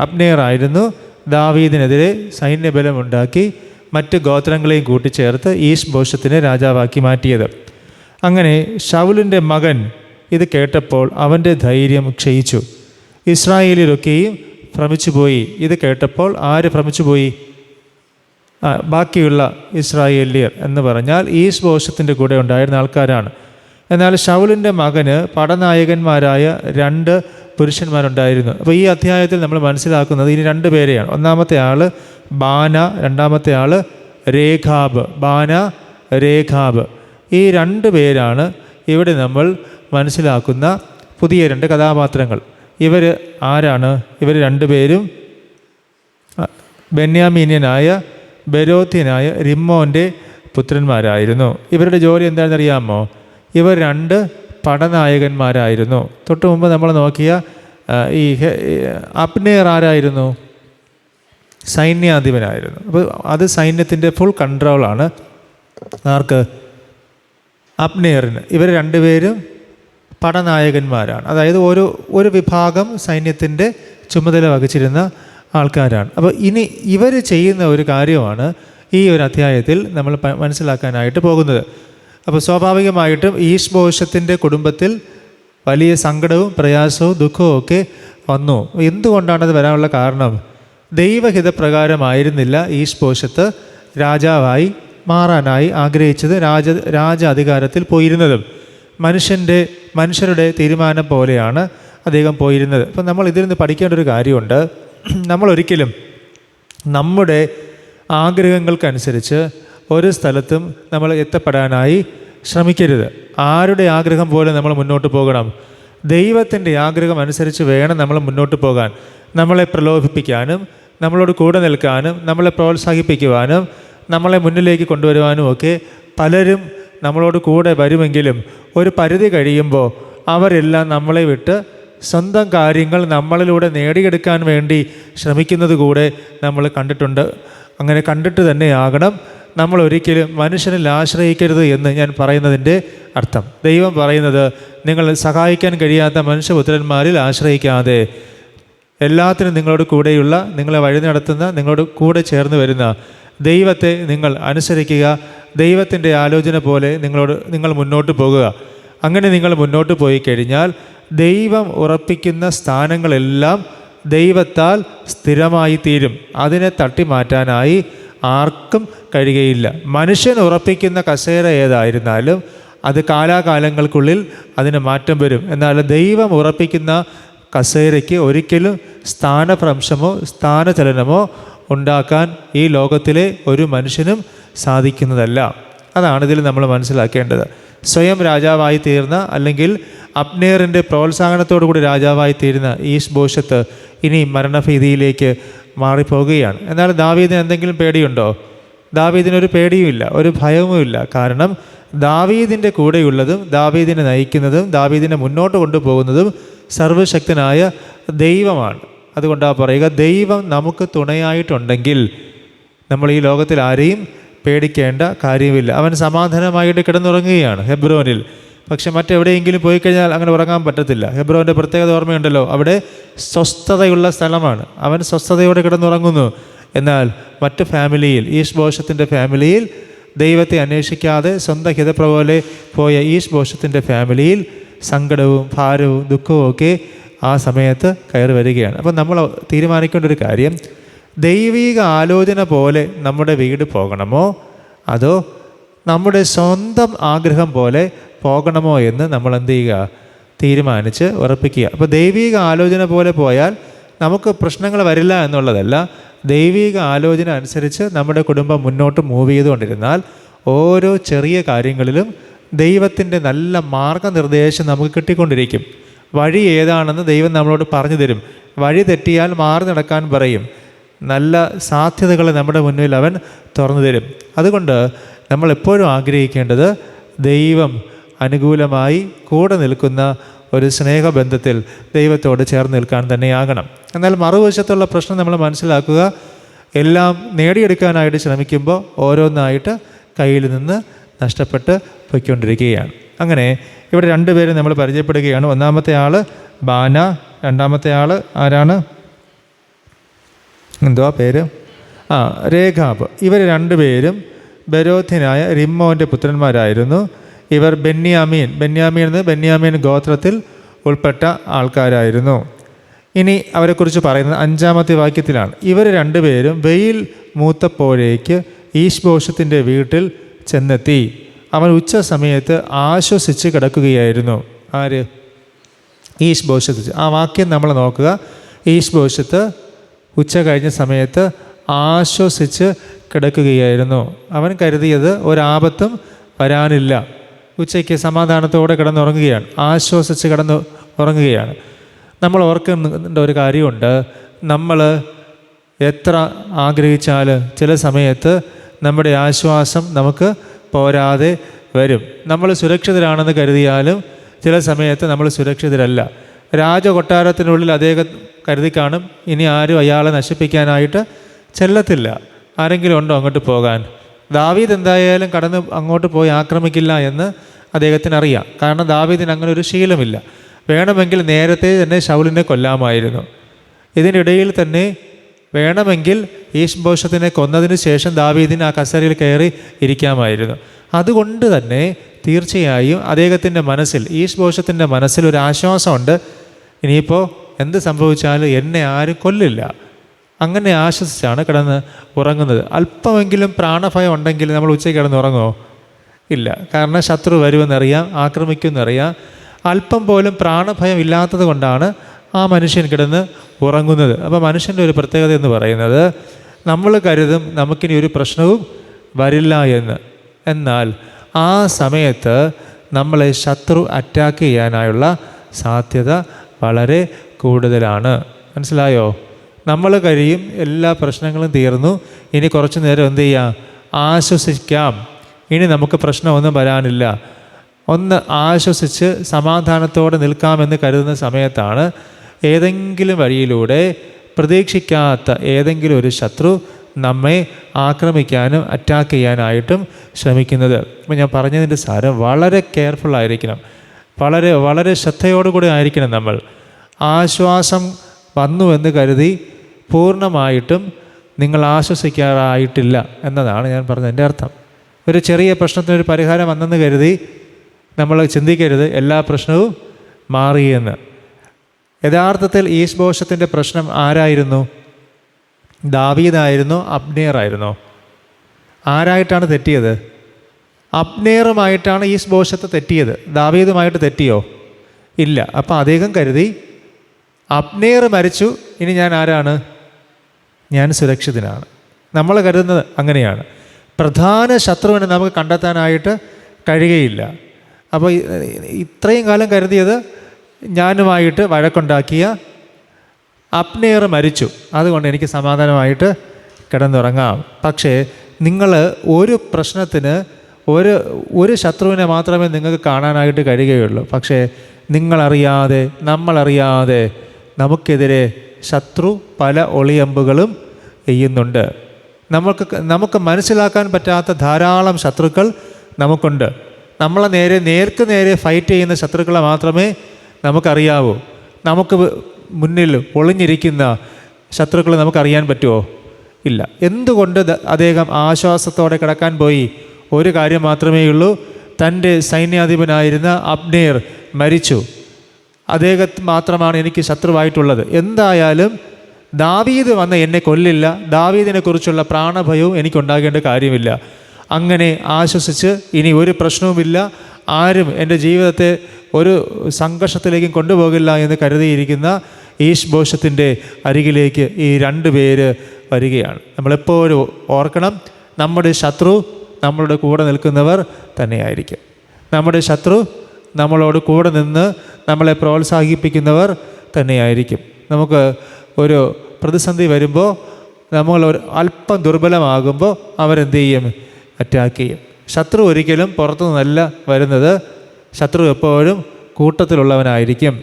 അബ്നേർ ആയിരുന്നു ദാവീദിനെതിരെ സൈന്യബലമുണ്ടാക്കി മറ്റ് ഗോത്രങ്ങളെയും കൂട്ടിച്ചേർത്ത് ഈശ്ബോശത്തിനെ രാജാവാക്കി മാറ്റിയത്. അങ്ങനെ ശൗലിൻ്റെ മകൻ ഇത് കേട്ടപ്പോൾ അവൻ്റെ ധൈര്യം ക്ഷയിച്ചു. ഇസ്രായേലിലൊക്കെയും ഭ്രമിച്ചുപോയി. ഇത് കേട്ടപ്പോൾ ആര് ഭ്രമിച്ചുപോയി? ബാക്കിയുള്ള ഇസ്രായേലിയർ എന്ന് പറഞ്ഞാൽ ഈശ്ബോശത്തിൻ്റെ കൂടെ ഉണ്ടായിരുന്ന ആൾക്കാരാണ്. എന്നാൽ ശൗലിൻ്റെ മകന് പടനായകന്മാരായ 2 പുരുഷന്മാരുണ്ടായിരുന്നു. അപ്പോൾ ഈ അധ്യായത്തിൽ നമ്മൾ മനസ്സിലാക്കുന്നത് ഇനി 2 പേരെയാണ്. ഒന്നാമത്തെ ആൾ ബാന, രണ്ടാമത്തെ ആൾ രേഖാബ്. ബാന, രേഖാബ്, ഈ 2 പേരാണ് ഇവിടെ നമ്മൾ മനസ്സിലാക്കുന്ന പുതിയ 2 കഥാപാത്രങ്ങൾ. ഇവർ ആരാണ്? ഇവർ 2 പേരും ബെന്യാമീന്യനായ ബെരോത്യനായ റിമ്മോൻ്റെ പുത്രന്മാരായിരുന്നു. ഇവരുടെ ജോലി എന്താണെന്നറിയാമോ? ഇവർ 2 പടനായകന്മാരായിരുന്നു. തൊട്ട് മുമ്പ് നമ്മൾ നോക്കിയ ഈ അബ്നേർ ആരായിരുന്നു? സൈന്യാധിപനായിരുന്നു. അപ്പോൾ അത് സൈന്യത്തിൻ്റെ ഫുൾ കൺട്രോളാണ് ആർക്ക്? അബ്നേറിന്. ഇവർ 2 പേരും പടനായകന്മാരാണ്. അതായത് ഒരു വിഭാഗം സൈന്യത്തിൻ്റെ ചുമതല വഹിച്ചിരുന്ന ആൾക്കാരാണ്. അപ്പോൾ ഇനി ഇവർ ചെയ്യുന്ന ഒരു കാര്യമാണ് ഈ ഒരു അധ്യായത്തിൽ നമ്മൾ മനസ്സിലാക്കാനായിട്ട് പോകുന്നത്. അപ്പോൾ സ്വാഭാവികമായിട്ടും ഈശ്ബോശത്തിൻ്റെ കുടുംബത്തിൽ വലിയ സങ്കടവും പ്രയാസവും ദുഃഖവും ഒക്കെ വന്നു. എന്തുകൊണ്ടാണത് വരാനുള്ള കാരണം? ദൈവഹിതപ്രകാരമായിരുന്നില്ല ഈശ്ബോശത്ത് രാജാവായി മാറാനായി ആഗ്രഹിച്ചത്, രാജ അധികാരത്തിൽ പോയിരുന്നതും. മനുഷ്യരുടെ തീരുമാനം പോലെയാണ് അദ്ദേഹം പോയിരുന്നത്. അപ്പം നമ്മൾ ഇതിൽ നിന്ന് പഠിക്കേണ്ട ഒരു കാര്യമുണ്ട്. നമ്മളൊരിക്കലും നമ്മുടെ ആഗ്രഹങ്ങൾക്കനുസരിച്ച് ഒരു സ്ഥലത്തും നമ്മൾ എത്തപ്പെടാനായി ശ്രമിക്കരുത്. ആരുടെ ആഗ്രഹം പോലെ നമ്മൾ മുന്നോട്ട് പോകണം? ദൈവത്തിൻ്റെ ആഗ്രഹം അനുസരിച്ച് വേണം നമ്മൾ മുന്നോട്ട് പോകാൻ. നമ്മളെ പ്രലോഭിപ്പിക്കാനും നമ്മളോട് കൂടെ നിൽക്കാനും നമ്മളെ പ്രോത്സാഹിപ്പിക്കുവാനും നമ്മളെ മുന്നിലേക്ക് കൊണ്ടുവരുവാനും ഒക്കെ പലരും നമ്മളോട് കൂടെ വരുമെങ്കിലും ഒരു പരിധി കഴിയുമ്പോൾ അവരെല്ലാം നമ്മളെ വിട്ട് സ്വന്തം കാര്യങ്ങൾ നമ്മളിലൂടെ നേടിയെടുക്കാൻ വേണ്ടി ശ്രമിക്കുന്നത് കൂടെ നമ്മൾ കണ്ടിട്ടുണ്ട്. അങ്ങനെ കണ്ടിട്ട് തന്നെയാകണം നമ്മൾ ഒരിക്കലും മനുഷ്യനിൽ ആശ്രയിക്കരുത് എന്ന് ഞാൻ പറയുന്നതിൻ്റെ അർത്ഥം. ദൈവം പറയുന്നത്, നിങ്ങൾ സഹായിക്കാൻ കഴിയാത്ത മനുഷ്യപുത്രന്മാരിൽ ആശ്രയിക്കാതെ എല്ലാത്തിനും നിങ്ങളോട് കൂടെയുള്ള, നിങ്ങളെ വഴി നടത്തുന്ന, നിങ്ങളോട് കൂടെ ചേർന്ന് വരുന്ന ദൈവത്തെ നിങ്ങൾ അനുസരിക്കുക. ദൈവത്തിൻ്റെ ആലോചന പോലെ നിങ്ങൾ മുന്നോട്ട് പോകുക. അങ്ങനെ നിങ്ങൾ മുന്നോട്ട് പോയി കഴിഞ്ഞാൽ ദൈവം ഉറപ്പിക്കുന്ന സ്ഥാനങ്ങളെല്ലാം ദൈവത്താൽ സ്ഥിരമായി തീരും. അതിനെ തട്ടി മാറ്റാനായി ആർക്കും കഴിയുകയില്ല. മനുഷ്യൻ ഉറപ്പിക്കുന്ന കസേര ഏതായിരുന്നാലും അത് കാലാകാലങ്ങൾക്കുള്ളിൽ അതിന് മാറ്റം വരും. എന്നാൽ ദൈവം ഉറപ്പിക്കുന്ന കസേരയ്ക്ക് ഒരിക്കലും സ്ഥാനഭ്രംശമോ സ്ഥാനചലനമോ ഉണ്ടാക്കാൻ ഈ ലോകത്തിലെ ഒരു മനുഷ്യനും സാധിക്കുന്നതല്ല. അതാണ് ഇതിൽ നമ്മൾ മനസ്സിലാക്കേണ്ടത്. സ്വയം രാജാവായി തീർന്ന, അല്ലെങ്കിൽ അബ്നേറിൻ്റെ പ്രോത്സാഹനത്തോടു കൂടി രാജാവായി തീരുന്ന ഈശ്ബോശത്ത് ഇനി മരണഭീതിയിലേക്ക് മാറിപ്പോകുകയാണ്. എന്നാൽ ദാവീദിന് എന്തെങ്കിലും പേടിയുണ്ടോ? ദാവീദിനൊരു പേടിയുമില്ല, ഒരു ഭയവുമില്ല. കാരണം ദാവീദിൻ്റെ കൂടെയുള്ളതും ദാവീദിനെ നയിക്കുന്നതും ദാവീദിനെ മുന്നോട്ട് കൊണ്ടുപോകുന്നതും സർവശക്തനായ ദൈവമാണ്. അതുകൊണ്ടാണ് പറയുക, ദൈവം നമുക്ക് തുണയായിട്ടുണ്ടെങ്കിൽ നമ്മൾ ഈ ലോകത്തിൽ ആരെയും പേടിക്കേണ്ട കാര്യമില്ല. അവൻ സമാധാനമായിട്ട് കിടന്നുറങ്ങുകയാണ് ഹെബ്രോനിൽ. പക്ഷെ മറ്റെവിടെയെങ്കിലും പോയി കഴിഞ്ഞാൽ അങ്ങനെ ഉറങ്ങാൻ പറ്റത്തില്ല. ഹെബ്രോൻ്റെ പ്രത്യേകത ഓർമ്മയുണ്ടല്ലോ, അവിടെ സ്വസ്ഥതയുള്ള സ്ഥലമാണ്. അവൻ സ്വസ്ഥതയോടെ കിടന്നുറങ്ങുന്നു. എന്നാൽ മറ്റ് ഫാമിലിയിൽ, ഈശ്ബോഷത്തിൻ്റെ ഫാമിലിയിൽ ദൈവത്തെ അന്വേഷിക്കാതെ സ്വന്തം ഹിതപ്രപോലെ പോയ ഈശ്ബോഷത്തിൻ്റെ ഫാമിലിയിൽ സങ്കടവും ഭാരവും ദുഃഖവും ഒക്കെ ആ സമയത്ത് കയറി വരികയാണ്. അപ്പം നമ്മൾ തീരുമാനിക്കേണ്ട ഒരു കാര്യം, ദൈവിക ആലോചന പോലെ നമ്മുടെ വീട് പോകണമോ അതോ നമ്മുടെ സ്വന്തം ആഗ്രഹം പോലെ പോകണമോ എന്ന് നമ്മൾ എന്ത് ചെയ്യുക, തീരുമാനിച്ച് ഉറപ്പിക്കുക. അപ്പോൾ ദൈവിക ആലോചന പോലെ പോയാൽ നമുക്ക് പ്രശ്നങ്ങൾ വരില്ല എന്നുള്ളതല്ല, ദൈവിക ആലോചന അനുസരിച്ച് നമ്മുടെ കുടുംബം മുന്നോട്ട് മൂവ് ചെയ്തുകൊണ്ടിരുന്നാൽ ഓരോ ചെറിയ കാര്യങ്ങളിലും ദൈവത്തിൻ്റെ നല്ല മാർഗനിർദ്ദേശം നമുക്ക് കിട്ടിക്കൊണ്ടിരിക്കും. വഴി ഏതാണെന്ന് ദൈവം നമ്മളോട് പറഞ്ഞു തരും. വഴി തെറ്റിയാൽ മാറി നടക്കാൻ പറയും. നല്ല സാധ്യതകൾ നമ്മുടെ മുന്നിൽ അവൻ തുറന്നു തരും. അതുകൊണ്ട് നമ്മൾ എപ്പോഴും ആഗ്രഹിക്കേണ്ടത് ദൈവം അനുകൂലമായി കൂടെ നിൽക്കുന്ന ഒരു സ്നേഹബന്ധത്തിൽ ദൈവത്തോട് ചേർന്ന് നിൽക്കാൻ തന്നെയാകണം. എന്നാൽ മറുവശത്തുള്ള പ്രശ്നം നമ്മൾ മനസ്സിലാക്കുക, എല്ലാം നേടിയെടുക്കാനായിട്ട് ശ്രമിക്കുമ്പോൾ ഓരോന്നായിട്ട് കയ്യിൽ നിന്ന് നഷ്ടപ്പെട്ട് പോയിക്കൊണ്ടിരിക്കുകയാണ്. അങ്ങനെ ഇവിടെ രണ്ടുപേരും നമ്മൾ പരിചയപ്പെടുകയാണ്. ഒന്നാമത്തെ ആൾ ബാന, രണ്ടാമത്തെ ആൾ ആരാണ്, എന്തുവാ പേര്, രേഖാബ്. ഇവർ രണ്ടുപേരും ബെരോഥ്യനായ റിമ്മോൻ്റെ പുത്രന്മാരായിരുന്നു. ഇവർ ബെന്യാമീൻ ഗോത്രത്തിൽ ഉൾപ്പെട്ട ആൾക്കാരായിരുന്നു. ഇനി അവരെക്കുറിച്ച് പറയുന്നത് 5-ാമത്തെ വാക്യത്തിലാണ്. ഇവർ രണ്ടുപേരും വെയിൽ മൂത്തപ്പോഴേക്ക് ഈശ്ബോഷത്തിൻ്റെ വീട്ടിൽ ചെന്നെത്തി. അവൻ ഉച്ച സമയത്ത് ആശ്വസിച്ച് കിടക്കുകയായിരുന്നു. ആര്? ഈശ്ബോഷത്ത്. ആ വാക്യം നമ്മൾ നോക്കുക. ഈശ്ബോഷത്ത് ഉച്ച കഴിഞ്ഞ സമയത്ത് ആശ്വസിച്ച് കിടക്കുകയായിരുന്നു. അവൻ കരുതിയത് ഒരാപത്തും വരാനില്ല. ഉച്ചയ്ക്ക് സമാധാനത്തോടെ കിടന്നുറങ്ങുകയാണ്, ആശ്വസിച്ച് ഉറങ്ങുകയാണ്. നമ്മൾ ഓർക്കേണ്ട ഒരു കാര്യമുണ്ട്, നമ്മൾ എത്ര ആഗ്രഹിച്ചാൽ ചില സമയത്ത് നമ്മുടെ ആശ്വാസം നമുക്ക് പോരാതെ വരും. നമ്മൾ സുരക്ഷിതരാണെന്ന് കരുതിയാലും ചില സമയത്ത് നമ്മൾ സുരക്ഷിതരല്ല. രാജകൊട്ടാരത്തിനുള്ളിൽ അദ്ദേഹം കരുതി കാണും, ഇനി ആരും അയാളെ നശിപ്പിക്കാനായിട്ട് ചെല്ലത്തില്ല. ആരെങ്കിലും ഉണ്ടോ അങ്ങോട്ട് പോകാൻ? ദാവീദ് എന്തായാലും കടന്ന് അങ്ങോട്ട് പോയി ആക്രമിക്കില്ല എന്ന് അദ്ദേഹത്തിന് അറിയാം. കാരണം ദാവീദിന് അങ്ങനെ ഒരു ശീലമില്ല. വേണമെങ്കിൽ നേരത്തെ തന്നെ ശൗലിനെ കൊല്ലാമായിരുന്നു. ഇതിനിടയിൽ തന്നെ വേണമെങ്കിൽ ഈശ്ബോഷത്തിനെ കൊന്നതിന് ശേഷം ദാവീദിന് ആ കസേരയിൽ കയറി ഇരിക്കാമായിരുന്നു. അതുകൊണ്ട് തന്നെ തീർച്ചയായും അദ്ദേഹത്തിൻ്റെ മനസ്സിൽ, ഈശ്ബോഷത്തിൻ്റെ മനസ്സിൽ ഒരു ആശ്വാസമുണ്ട്, ഇനിയിപ്പോൾ എന്ത് സംഭവിച്ചാലും എന്നെ ആരും കൊല്ലില്ല. അങ്ങനെ ആശ്വസിച്ചാണ് കിടന്ന് ഉറങ്ങുന്നത്. അല്പമെങ്കിലും പ്രാണഭയം ഉണ്ടെങ്കിൽ നമ്മൾ ഉച്ചയ്ക്ക് കിടന്ന് ഉറങ്ങുമോ? ഇല്ല. കാരണം ശത്രു വരുമെന്നറിയാം, ആക്രമിക്കുമെന്നറിയാം. അല്പം പോലും പ്രാണഭയം ഇല്ലാത്തത് കൊണ്ടാണ് ആ മനുഷ്യൻ കിടന്ന് ഉറങ്ങുന്നത്. അപ്പോൾ മനുഷ്യൻ്റെ ഒരു പ്രത്യേകത എന്ന് പറയുന്നത്, നമ്മൾ കരുതും നമുക്കിനി ഒരു പ്രശ്നവും വരില്ല എന്ന്. എന്നാൽ ആ സമയത്ത് നമ്മളെ ശത്രു അറ്റാക്ക് ചെയ്യാനായുള്ള സാധ്യത വളരെ കൂടുതലാണ്. മനസ്സിലായോ? നമ്മൾ കഴിയും എല്ലാ പ്രശ്നങ്ങളും തീർന്നു, ഇനി കുറച്ച് നേരം എന്ത് ചെയ്യാം, ആശ്വസിക്കാം, ഇനി നമുക്ക് പ്രശ്നമൊന്നും വരാനില്ല, ഒന്ന് ആശ്വസിച്ച് സമാധാനത്തോടെ നിൽക്കാമെന്ന് കരുതുന്ന സമയത്താണ് ഏതെങ്കിലും വഴിയിലൂടെ പ്രതീക്ഷിക്കാത്ത ഏതെങ്കിലും ഒരു ശത്രു നമ്മെ ആക്രമിക്കാനും അറ്റാക്ക് ചെയ്യാനായിട്ടും ശ്രമിക്കുന്നത്. അപ്പോൾ ഞാൻ പറഞ്ഞതിൻ്റെ സാരം വളരെ കെയർഫുള്ളായിരിക്കണം, വളരെ വളരെ ശ്രദ്ധയോടുകൂടി ആയിരിക്കണം നമ്മൾ. ആശ്വാസം വന്നുവെന്ന് കരുതി പൂർണ്ണമായിട്ടും നിങ്ങൾ ആശ്വസിക്കാറായിട്ടില്ല എന്നതാണ് ഞാൻ പറഞ്ഞതിൻ്റെ അർത്ഥം. ഒരു ചെറിയ പ്രശ്നത്തിനൊരു പരിഹാരം വന്നെന്ന് കരുതി നമ്മൾ ചിന്തിക്കരുത് എല്ലാ പ്രശ്നവും മാറിയെന്ന്. യഥാർത്ഥത്തിൽ ഈശ്ബോഷത്തിൻ്റെ പ്രശ്നം ആരായിരുന്നു? ദാവീദായിരുന്നോ അബ്നേറായിരുന്നോ? ആരായിട്ടാണ് തെറ്റിയത്? അബ്നേറുമായിട്ടാണ് ഈശ്ബോഷത്ത് തെറ്റിയത്. ദാവീദുമായിട്ട് തെറ്റിയോ? ഇല്ല. അപ്പോൾ അദ്ദേഹം കരുതി അബ്നേർ മരിച്ചു, ഇനി ഞാൻ ആരാണ്? ഞാൻ സുരക്ഷിതനാണ്. നമ്മൾ കരുതുന്നത് അങ്ങനെയാണ്. പ്രധാന ശത്രുവിനെ നമുക്ക് കണ്ടെത്താനായിട്ട് കഴിയുകയില്ല. അപ്പോൾ ഇത്രയും കാലം കരുതിയത് ഞാനുമായിട്ട് വഴക്കുണ്ടാക്കിയ അബ്നേർ മരിച്ചു, അതുകൊണ്ട് എനിക്ക് സമാധാനമായിട്ട് കിടന്നുറങ്ങാം. പക്ഷേ നിങ്ങൾ ഒരു പ്രശ്നത്തിന് ഒരു ശത്രുവിനെ മാത്രമേ നിങ്ങൾക്ക് കാണാനായിട്ട് കഴിയുകയുള്ളൂ. പക്ഷേ നിങ്ങളറിയാതെ നമ്മളറിയാതെ നമുക്കെതിരെ ശത്രു പല ഒളിയമ്പുകളും എയ്യുന്നുണ്ട്. നമുക്ക് മനസ്സിലാക്കാൻ പറ്റാത്ത ധാരാളം ശത്രുക്കൾ നമുക്കുണ്ട്. നമ്മളെ നേർക്ക് നേരെ ഫൈറ്റ് ചെയ്യുന്ന ശത്രുക്കളെ മാത്രമേ നമുക്കറിയാവൂ. നമുക്ക് മുന്നിൽ ഒളിഞ്ഞിരിക്കുന്ന ശത്രുക്കളെ നമുക്കറിയാൻ പറ്റുമോ? ഇല്ല. എന്തുകൊണ്ട് അദ്ദേഹം ആശ്വാസത്തോടെ കിടക്കാൻ പോയി? ഒരു കാര്യം മാത്രമേ ഉള്ളൂ, തൻ്റെ സൈന്യാധിപനായിരുന്ന അബ്നേർ മരിച്ചു. അദ്ദേഹം മാത്രമാണ് എനിക്ക് ശത്രുവായിട്ടുള്ളത്. എന്തായാലും ദാവീദ് വന്ന് എന്നെ കൊല്ലില്ല, ദാവീദിനെക്കുറിച്ചുള്ള പ്രാണഭയവും എനിക്കുണ്ടാകേണ്ട കാര്യമില്ല. അങ്ങനെ ആശ്വസിച്ച് ഇനി ഒരു പ്രശ്നവുമില്ല, ആരും എൻ്റെ ജീവിതത്തെ ഒരു സംഘർഷത്തിലേക്കും കൊണ്ടുപോകില്ല എന്ന് കരുതിയിരിക്കുന്ന ഈശ്ബോശത്തിൻ്റെ അരികിലേക്ക് ഈ 2 പേര് വരികയാണ്. നമ്മളെപ്പോഴും ഓർക്കണം, നമ്മുടെ ശത്രു നമ്മളുടെ കൂടെ നിൽക്കുന്നവർ തന്നെയായിരിക്കും. നമ്മുടെ ശത്രു നമ്മളോട് കൂടെ നിന്ന് നമ്മളെ പ്രോത്സാഹിപ്പിക്കുന്നവർ തന്നെയായിരിക്കും. നമുക്ക് ഒരു പ്രതിസന്ധി വരുമ്പോൾ നമ്മൾ അല്പം ദുർബലമാകുമ്പോൾ അവരെന്ത് ചെയ്യും? അറ്റാക്ക് ചെയ്യും. ശത്രു ഒരിക്കലും പുറത്തുനിന്നല്ല വരുന്നത്, ശത്രു എപ്പോഴും കൂട്ടത്തിലുള്ളവനായിരിക്കും.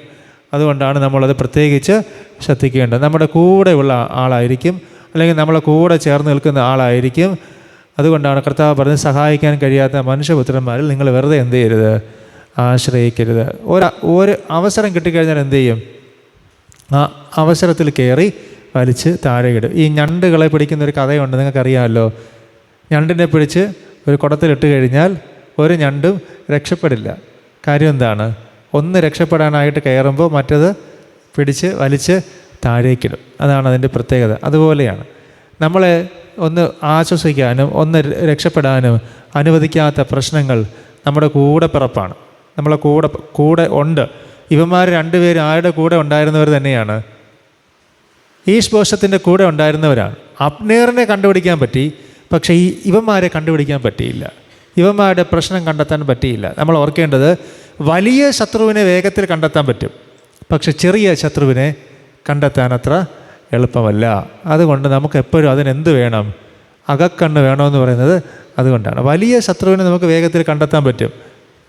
അതുകൊണ്ടാണ് നമ്മളത് പ്രത്യേകിച്ച് ശ്രദ്ധിക്കേണ്ടത്. നമ്മുടെ കൂടെയുള്ള ആളായിരിക്കും, അല്ലെങ്കിൽ നമ്മളെ കൂടെ ചേർന്ന് നിൽക്കുന്ന ആളായിരിക്കും. അതുകൊണ്ടാണ് കർത്താവ് പറഞ്ഞത്, സഹായിക്കാൻ കഴിയാത്ത മനുഷ്യപുത്രന്മാരിൽ നിങ്ങൾ വെറുതെ എന്ത് ചെയ്യരുത്? ആശ്രയിക്കരുത്. ഒരു അവസരം കിട്ടിക്കഴിഞ്ഞാൽ എന്ത് ചെയ്യും? ആ അവസരത്തിൽ കയറി വലിച്ച് താഴെയിടും. ഈ ഞണ്ടുകളെ പിടിക്കുന്നൊരു കഥയുണ്ട്, നിങ്ങൾക്കറിയാമല്ലോ. ഞണ്ടിനെ പിടിച്ച് ഒരു കുടത്തിലിട്ട് കഴിഞ്ഞാൽ ഒരു ഞണ്ടും രക്ഷപ്പെടില്ല. കാര്യം എന്താണ്? ഒന്ന് രക്ഷപ്പെടാനായിട്ട് കയറുമ്പോൾ മറ്റത് പിടിച്ച് വലിച്ച് താഴേക്കിടും. അതാണ് അതിൻ്റെ പ്രത്യേകത. അതുപോലെയാണ് നമ്മളെ ഒന്ന് ആശ്വസിക്കാനും ഒന്ന് രക്ഷപ്പെടാനും അനുവദിക്കാത്ത പ്രശ്നങ്ങൾ നമ്മുടെ കൂടെ പിറപ്പാണ്, നമ്മളെ കൂടെ ഉണ്ട്. ഇവന്മാർ 2 പേരും ആരുടെ കൂടെ ഉണ്ടായിരുന്നവർ തന്നെയാണ്? ഈശ്ബോശത്തിൻ്റെ കൂടെ ഉണ്ടായിരുന്നവരാണ്. അബ്നേറിനെ കണ്ടുപിടിക്കാൻ പറ്റി, പക്ഷേ ഇവന്മാരെ കണ്ടുപിടിക്കാൻ പറ്റിയില്ല. ഇവന്മാരുടെ പ്രശ്നം കണ്ടെത്താൻ പറ്റിയില്ല. നമ്മൾ ഓർക്കേണ്ടത്, വലിയ ശത്രുവിനെ വേഗത്തിൽ കണ്ടെത്താൻ പറ്റും, പക്ഷെ ചെറിയ ശത്രുവിനെ കണ്ടെത്താൻ അത്ര എളുപ്പമല്ല. അതുകൊണ്ട് നമുക്ക് എപ്പോഴും അതിനെന്ത് വേണം? അകക്കണ്ണ് വേണമെന്ന് പറയുന്നത് അതുകൊണ്ടാണ്. വലിയ ശത്രുവിനെ നമുക്ക് വേഗത്തിൽ കണ്ടെത്താൻ പറ്റും,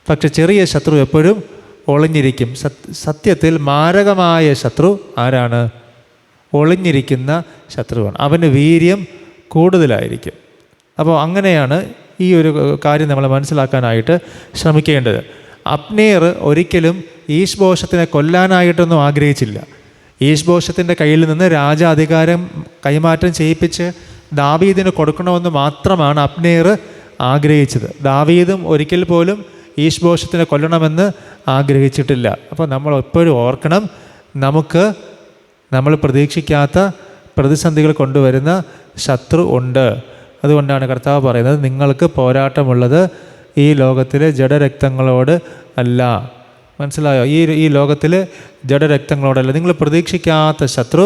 പക്ഷെ ചെറിയ ശത്രു എപ്പോഴും ഒളിഞ്ഞിരിക്കും. സത്യത്തിൽ മാരകമായ ശത്രു ആരാണ്? ഒളിഞ്ഞിരിക്കുന്ന ശത്രുവാണ്. അവന് വീര്യം കൂടുതലായിരിക്കും. അപ്പോൾ അങ്ങനെയാണ് ഈ ഒരു കാര്യം നമ്മൾ മനസ്സിലാക്കാനായിട്ട് ശ്രമിക്കേണ്ടത്. അബ്നേർ ഒരിക്കലും ഈശ്ബോശത്തിനെ കൊല്ലാനായിട്ടൊന്നും ആഗ്രഹിച്ചില്ല. ഈശ്ബോശത്തിൻ്റെ കയ്യിൽ നിന്ന് രാജാധികാരം കൈമാറ്റം ചെയ്യിപ്പിച്ച് ദാവീദിന് കൊടുക്കണമെന്ന് മാത്രമാണ് അബ്നേർ ആഗ്രഹിച്ചത്. ദാവീദും ഒരിക്കൽ പോലും ഈശ്ബോശത്തിനെ കൊല്ലണമെന്ന് ആഗ്രഹിച്ചിട്ടില്ല. അപ്പോൾ നമ്മൾ എപ്പോഴും ഓർക്കണം, നമ്മൾ പ്രതീക്ഷിക്കാത്ത പ്രതിസന്ധികൾ കൊണ്ടുവരുന്ന ശത്രു ഉണ്ട്. അതുകൊണ്ടാണ് കർത്താവ് പറയുന്നത്, നിങ്ങൾക്ക് പോരാട്ടമുള്ളത് ഈ ലോകത്തിലെ ജഡരക്തങ്ങളോട് അല്ല. മനസ്സിലായോ? ഈ ലോകത്തിലെ ജഡരക്തങ്ങളോടല്ല. നിങ്ങൾ പ്രതീക്ഷിക്കാത്ത ശത്രു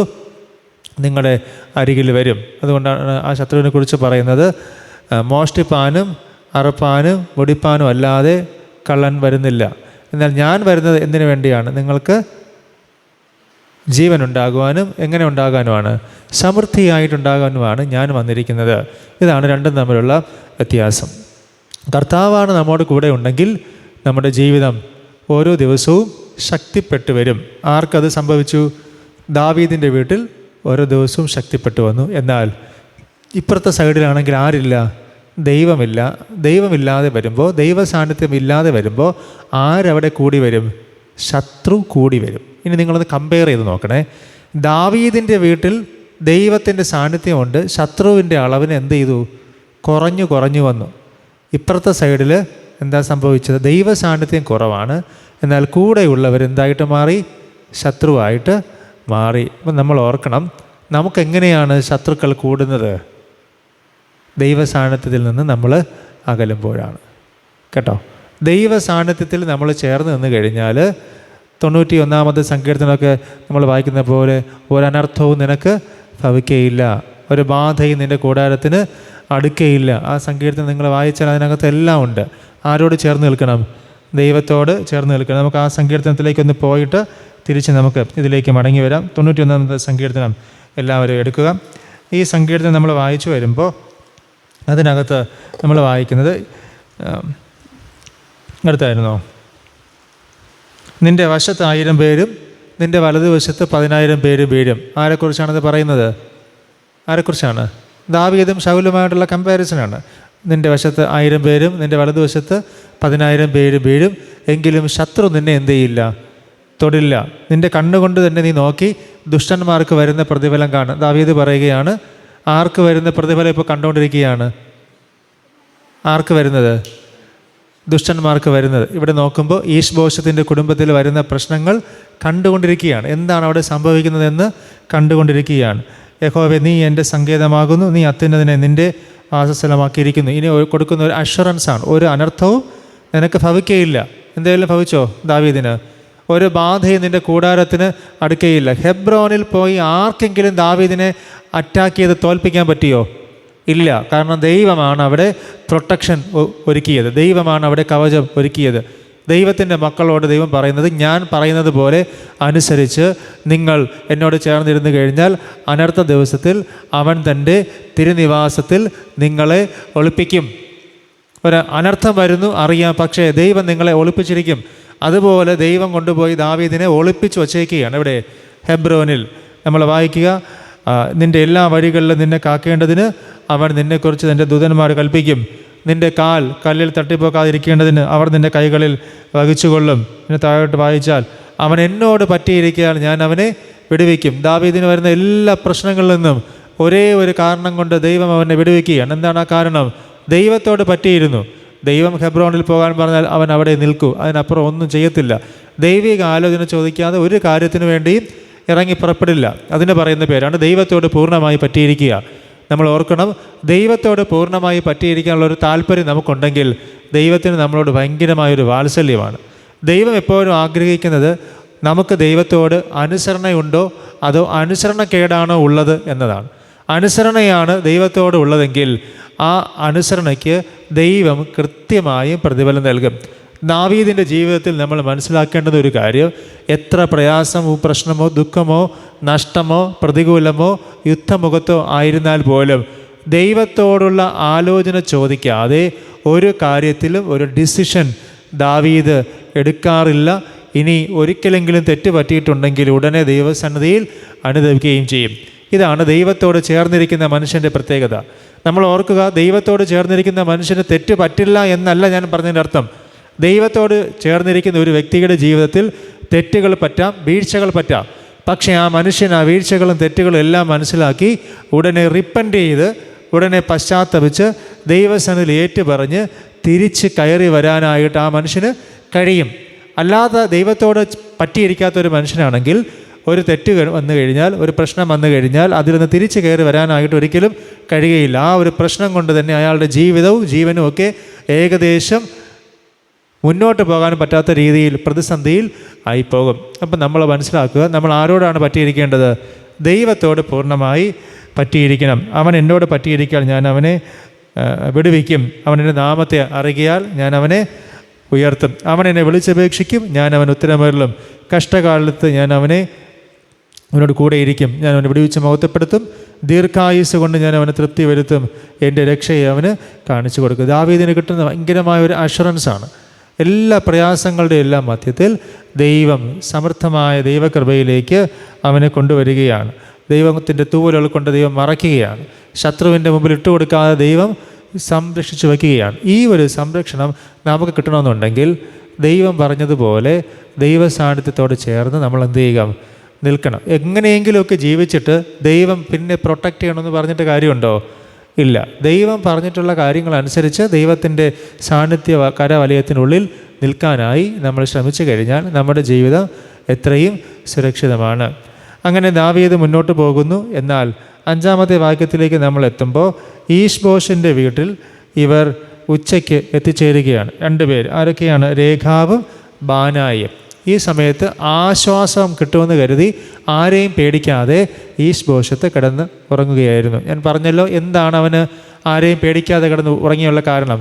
നിങ്ങളുടെ അരികിൽ വരും. അതുകൊണ്ടാണ് ആ ശത്രുവിനെ കുറിച്ച് പറയുന്നത്, മോഷ്ടിപ്പാനും അറുപ്പാനും വെടിപ്പാനും അല്ലാതെ കള്ളൻ വരുന്നില്ല, എന്നാൽ ഞാൻ വരുന്നത് എന്തിനു വേണ്ടിയാണ്? നിങ്ങൾക്ക് ജീവൻ ഉണ്ടാകുവാനും എങ്ങനെ ഉണ്ടാകാനുമാണ്? സമൃദ്ധിയായിട്ടുണ്ടാകാനുമാണ് ഞാൻ വന്നിരിക്കുന്നത്. ഇതാണ് രണ്ടും തമ്മിലുള്ള വ്യത്യാസം. കർത്താവാണ് നമ്മോട് കൂടെ ഉണ്ടെങ്കിൽ നമ്മുടെ ജീവിതം ഓരോ ദിവസവും ശക്തിപ്പെട്ടു വരും. ആർക്കത് സംഭവിച്ചു? ദാവീദിൻ്റെ വീട്ടിൽ ഓരോ ദിവസവും ശക്തിപ്പെട്ടു വന്നു. എന്നാൽ ഇപ്പുറത്തെ സൈഡിലാണെങ്കിൽ ആരില്ല? ദൈവമില്ല. ദൈവമില്ലാതെ വരുമ്പോൾ, ദൈവ സാന്നിധ്യം ഇല്ലാതെ വരുമ്പോൾ ആരവിടെ കൂടി വരും? ശത്രു കൂടി വരും. ഇനി നിങ്ങളൊന്ന് കമ്പയർ ചെയ്ത് നോക്കണേ. ദാവീദിൻ്റെ വീട്ടിൽ ദൈവത്തിൻ്റെ സാന്നിധ്യമുണ്ട്, ശത്രുവിൻ്റെ അളവിന് എന്ത് ചെയ്തു? കുറഞ്ഞു വന്നു. ഇപ്പുറത്തെ സൈഡിൽ എന്താ സംഭവിച്ചത്? ദൈവ സാന്നിധ്യം കുറവാണ്, എന്നാൽ കൂടെയുള്ളവർ എന്തായിട്ട് മാറി? ശത്രുവായിട്ട് മാറി. അപ്പം നമ്മൾ ഓർക്കണം, നമുക്കെങ്ങനെയാണ് ശത്രുക്കൾ കൂടുന്നത്? ദൈവ സാന്നിധ്യത്തിൽ നിന്ന് നമ്മൾ അകലുമ്പോഴാണ് കേട്ടോ. ദൈവ സാന്നിധ്യത്തിൽ നമ്മൾ ചേർന്ന് നിന്ന് കഴിഞ്ഞാൽ 91-ാമത്തെ സങ്കീർത്തനമൊക്കെ നമ്മൾ വായിക്കുന്ന പോലെ ഒരനർത്ഥവും നിനക്ക് ഭവിക്കയില്ല, ഒരു ബാധയും നിൻ്റെ കൂടാരത്തിന് അടുക്കയില്ല. ആ സങ്കീർത്തനം നിങ്ങൾ വായിച്ചാൽ അതിനകത്ത് എല്ലാം ഉണ്ട്. ആരോട് ചേർന്ന് നിൽക്കണം? ദൈവത്തോട് ചേർന്ന് നിൽക്കണം. നമുക്ക് ആ സങ്കീർത്തനത്തിലേക്കൊന്ന് പോയിട്ട് തിരിച്ച് നമുക്ക് ഇതിലേക്ക് മടങ്ങി വരാം. 91-ാമത്തെ സങ്കീർത്തനം എല്ലാവരും എടുക്കുക. ഈ സങ്കീർത്തനം നമ്മൾ വായിച്ചു വരുമ്പോൾ അതിനകത്ത് നമ്മൾ വായിക്കുന്നത് അടുത്തായിരുന്നോ? നിൻ്റെ വശത്ത് 1000 പേരും നിൻ്റെ വലതുവശത്ത് 10,000 പേരും വീഴും. ആരെക്കുറിച്ചാണത് പറയുന്നത്? ആരെക്കുറിച്ചാണ്? ദാവീദും ശൗലുമായിട്ടുള്ള കമ്പാരിസനാണ്. നിൻ്റെ വശത്ത് 1000 പേരും നിൻ്റെ വലതുവശത്ത് 10,000 പേരും വീഴും, എങ്കിലും ശത്രു നിന്നെ എന്ത് ചെയ്യില്ല? തൊടില്ല. നിൻ്റെ കണ്ണുകൊണ്ട് തന്നെ നീ നോക്കി ദുഷ്ടന്മാർക്ക് വരുന്ന പ്രതിഫലം കാണും. ദാവീദ് പറയുകയാണ്, ആർക്ക് വരുന്ന പ്രതിഫലം ഇപ്പോൾ കണ്ടുകൊണ്ടിരിക്കുകയാണ്? ആർക്ക് വരുന്നത്? ദുഷ്ടന്മാർക്ക് വരുന്നത്. ഇവിടെ നോക്കുമ്പോൾ ഈശ്ബോശത്തിൻ്റെ കുടുംബത്തിൽ വരുന്ന പ്രശ്നങ്ങൾ കണ്ടുകൊണ്ടിരിക്കുകയാണ്. എന്താണ് അവിടെ സംഭവിക്കുന്നതെന്ന് കണ്ടുകൊണ്ടിരിക്കുകയാണ്. യഹോവേ, നീ എൻ്റെ സങ്കേതമാകുന്നു, നീ അത്യുന്നതനെ നിൻ്റെ വാസസ്ഥലമാക്കിയിരിക്കുന്നു. ഇനി കൊടുക്കുന്ന ഒരു അഷുറൻസാണ്, ഒരു അനർത്ഥവും നിനക്ക് ഭവിക്കയില്ല. എന്തെങ്കിലും ഭവിച്ചോ ദാവീദിന്? ഒരു ബാധയും നിൻ്റെ കൂടാരത്തിന് അടുക്കയില്ല. ഹെബ്രോനിൽ പോയി ആർക്കെങ്കിലും ദാവീദിനെ അറ്റാക്ക് ചെയ്ത് തോൽപ്പിക്കാൻ പറ്റിയോ? ഇല്ല. കാരണം ദൈവമാണ് അവിടെ പ്രൊട്ടക്ഷൻ ഒരുക്കിയത്, ദൈവമാണ് അവിടെ കവചം ഒരുക്കിയത്. ദൈവത്തിൻ്റെ മക്കളോട് ദൈവം പറയുന്നത്, ഞാൻ പറയുന്നത് പോലെ അനുസരിച്ച് നിങ്ങൾ എന്നോട് ചേർന്നിരുന്നു കഴിഞ്ഞാൽ അനർത്ഥ ദിവസത്തിൽ അവൻ തൻ്റെ തിരുനിവാസത്തിൽ നിങ്ങളെ ഒളിപ്പിക്കും. ഒരു അനർത്ഥം വരുന്നു അറിയാം, പക്ഷേ ദൈവം നിങ്ങളെ ഒളിപ്പിച്ചിരിക്കും. അതുപോലെ ദൈവം കൊണ്ടുപോയി ദാവീദിനെ ഒളിപ്പിച്ച് വച്ചേക്കുകയാണ്. ഇവിടെ ഹെബ്രോനിൽ നമ്മൾ വായിക്കുക, നിൻ്റെ എല്ലാ വഴികളിലും നിന്നെ കാക്കേണ്ടതിന് അവൻ നിന്നെക്കുറിച്ച് നിൻ്റെ ദൂതന്മാർ കൽപ്പിക്കും. നിൻ്റെ കാൽ കല്ലിൽ തട്ടിപ്പോക്കാതിരിക്കേണ്ടതിന് അവർ നിൻ്റെ കൈകളിൽ വഹിച്ചുകൊള്ളും. പിന്നെ താഴോട്ട് വായിച്ചാൽ, അവൻ എന്നോട് പറ്റിയിരിക്കാൻ ഞാൻ അവനെ വിടുവിക്കും. ദാവീദിന് വരുന്ന എല്ലാ പ്രശ്നങ്ങളിൽ നിന്നും ഒരേ ഒരു കാരണം കൊണ്ട് ദൈവം അവനെ വിടുവിക്കുകയാണ്. എന്താണ് ആ കാരണം? ദൈവത്തോട് പറ്റിയിരുന്നു. ദൈവം ഹെബ്രോനിൽ പോകാൻ പറഞ്ഞാൽ അവൻ അവിടെ നിൽക്കൂ, അതിനപ്പുറം ഒന്നും ചെയ്യത്തില്ല. ദൈവിക ആലോചന ചോദിക്കാതെ ഒരു കാര്യത്തിനു വേണ്ടിയും ഇറങ്ങി പുറപ്പെടില്ല. അതിന് പറയുന്ന പേരാണ് ദൈവത്തോട് പൂർണ്ണമായി പറ്റിയിരിക്കുക. നമ്മൾ ഓർക്കണം, ദൈവത്തോട് പൂർണ്ണമായി പറ്റിയിരിക്കാനുള്ളൊരു താല്പര്യം നമുക്കുണ്ടെങ്കിൽ ദൈവത്തിന് നമ്മളോട് ഭയങ്കരമായൊരു വാത്സല്യമാണ്. ദൈവം എപ്പോഴും ആഗ്രഹിക്കുന്നത് നമുക്ക് ദൈവത്തോട് അനുസരണയുണ്ടോ അതോ അനുസരണക്കേടാണോ ഉള്ളത് എന്നതാണ്. അനുസരണയാണ് ദൈവത്തോട് ഉള്ളതെങ്കിൽ ആ അനുസരണയ്ക്ക് ദൈവം കൃത്യമായും പ്രതിഫലം നൽകും. ദാവീദിൻ്റെ ജീവിതത്തിൽ നമ്മൾ മനസ്സിലാക്കേണ്ടുന്ന ഒരു കാര്യം, എത്ര പ്രയാസമോ പ്രശ്നമോ ദുഃഖമോ നഷ്ടമോ പ്രതികൂലമോ യുദ്ധമുഖത്തോ ആയിരുന്നാൽ പോലും ദൈവത്തോടുള്ള ആലോചന ചോദിക്കാതെ ഒരു കാര്യത്തിലും ഒരു ഡിസിഷൻ ദാവീദ് എടുക്കാറില്ല. ഇനി ഒരിക്കലെങ്കിലും തെറ്റ് പറ്റിയിട്ടുണ്ടെങ്കിൽ ഉടനെ ദൈവസന്നിധിയിൽ അനുദപിക്കുകയും ചെയ്യും. ഇതാണ് ദൈവത്തോട് ചേർന്നിരിക്കുന്ന മനുഷ്യൻ്റെ പ്രത്യേകത. നമ്മൾ ഓർക്കുക, ദൈവത്തോട് ചേർന്നിരിക്കുന്ന മനുഷ്യന് തെറ്റ് പറ്റില്ല എന്നല്ല ഞാൻ പറഞ്ഞതിൻ്റെ അർത്ഥം. ദൈവത്തോട് ചേർന്നിരിക്കുന്ന ഒരു വ്യക്തിയുടെ ജീവിതത്തിൽ തെറ്റുകൾ പറ്റാം, വീഴ്ചകൾ പറ്റാം. പക്ഷേ ആ മനുഷ്യൻ ആ വീഴ്ചകളും തെറ്റുകളും എല്ലാം മനസ്സിലാക്കി ഉടനെ റിപ്പൻറ്റ് ചെയ്ത് ഉടനെ പശ്ചാത്തപിച്ച് ദൈവസന്നിധിയിൽ ഏറ്റുപറഞ്ഞ് തിരിച്ച് കയറി വരാനായിട്ട് ആ മനുഷ്യന് കഴിയും. അല്ലാതെ ദൈവത്തോട് പറ്റിയിരിക്കാത്തൊരു മനുഷ്യനാണെങ്കിൽ ഒരു തെറ്റ് വന്നു കഴിഞ്ഞാൽ, ഒരു പ്രശ്നം വന്നു കഴിഞ്ഞാൽ അതിൽ നിന്ന് തിരിച്ച് കയറി വരാനായിട്ട് ഒരിക്കലും കഴിയുകയില്ല. ആ ഒരു പ്രശ്നം കൊണ്ട് തന്നെ അയാളുടെ ജീവിതവും ജീവനും ഒക്കെ ഏകദേശം മുന്നോട്ട് പോകാൻ പറ്റാത്ത രീതിയിൽ പ്രതിസന്ധിയിൽ ആയിപ്പോകും. അപ്പം നമ്മൾ മനസ്സിലാക്കുക, നമ്മൾ ആരോടാണ് പറ്റിയിരിക്കേണ്ടത്? ദൈവത്തോട് പൂർണ്ണമായി പറ്റിയിരിക്കണം. അവൻ എന്നോട് പറ്റിയിരിക്കാൻ ഞാൻ അവനെ വിടുവിക്കും. അവൻ എൻ്റെ നാമത്തെ അറിയിയാൽ ഞാൻ അവനെ ഉയർത്തും. അവൻ എന്നെ വിളിച്ചപേക്ഷിക്കും, ഞാൻ അവൻ ഉത്തരമരുളും. കഷ്ടകാലത്ത് ഞാൻ അവനോട് കൂടെയിരിക്കും. ഞാൻ അവനെ വിടുവിച്ച് മഹത്വപ്പെടുത്തും. ദീർഘായുസ് കൊണ്ട് ഞാൻ അവനെ തൃപ്തി വരുത്തും. എൻ്റെ രക്ഷയെ അവന് കാണിച്ചു കൊടുക്കും. ദാവീദിന് കിട്ടുന്ന ഭയങ്കരമായ ഒരു അഷുറൻസാണ്. എല്ലാ പ്രയാസങ്ങളുടെ എല്ലാം മധ്യത്തിൽ ദൈവം സമർത്ഥമായ ദൈവകൃപയിലേക്ക് അവനെ കൊണ്ടുവരികയാണ്. ദൈവത്തിൻ്റെ തൂവലുകൾ കൊണ്ട് ദൈവം മറയ്ക്കുകയാണ്. ശത്രുവിൻ്റെ മുമ്പിൽ ഇട്ടുകൊടുക്കാതെ ദൈവം സംരക്ഷിച്ചു വയ്ക്കുകയാണ്. ഈ ഒരു സംരക്ഷണം നമുക്ക് കിട്ടണമെന്നുണ്ടെങ്കിൽ ദൈവം പറഞ്ഞതുപോലെ ദൈവ സാന്നിധ്യത്തോട് ചേർന്ന് നമ്മൾ എന്ത് ചെയ്യുക? നിൽക്കണം. എങ്ങനെയെങ്കിലുമൊക്കെ ജീവിച്ചിട്ട് ദൈവം പിന്നെ പ്രൊട്ടക്റ്റ് ചെയ്യണമെന്ന് പറഞ്ഞിട്ട് കാര്യമുണ്ടോ? ഇല്ല. ദൈവം പറഞ്ഞിട്ടുള്ള കാര്യങ്ങളനുസരിച്ച് ദൈവത്തിൻ്റെ സാന്നിധ്യ കരവലയത്തിനുള്ളിൽ നിൽക്കാനായി നമ്മൾ ശ്രമിച്ചു കഴിഞ്ഞാൽ നമ്മുടെ ജീവിതം എത്രയും സുരക്ഷിതമാണ്. അങ്ങനെ ദാവീദ് മുന്നോട്ട് പോകുന്നു. എന്നാൽ 5-ാമത്തെ വാക്യത്തിലേക്ക് നമ്മൾ എത്തുമ്പോൾ ഈശ്ബോഷിൻ്റെ വീട്ടിൽ ഇവർ ഉച്ചയ്ക്ക് എത്തിച്ചേരുകയാണ്. 2 പേർ. ആരൊക്കെയാണ്? രേഖാവും ബാനായും. ഈ സമയത്ത് ആശ്വാസം കിട്ടുമെന്ന് കരുതി ആരെയും പേടിക്കാതെ ഈശ്ബോശത്ത് കിടന്ന് ഉറങ്ങുകയായിരുന്നു. ഞാൻ പറഞ്ഞല്ലോ, എന്താണ് അവന് ആരെയും പേടിക്കാതെ കിടന്ന് ഉറങ്ങിയുള്ള കാരണം?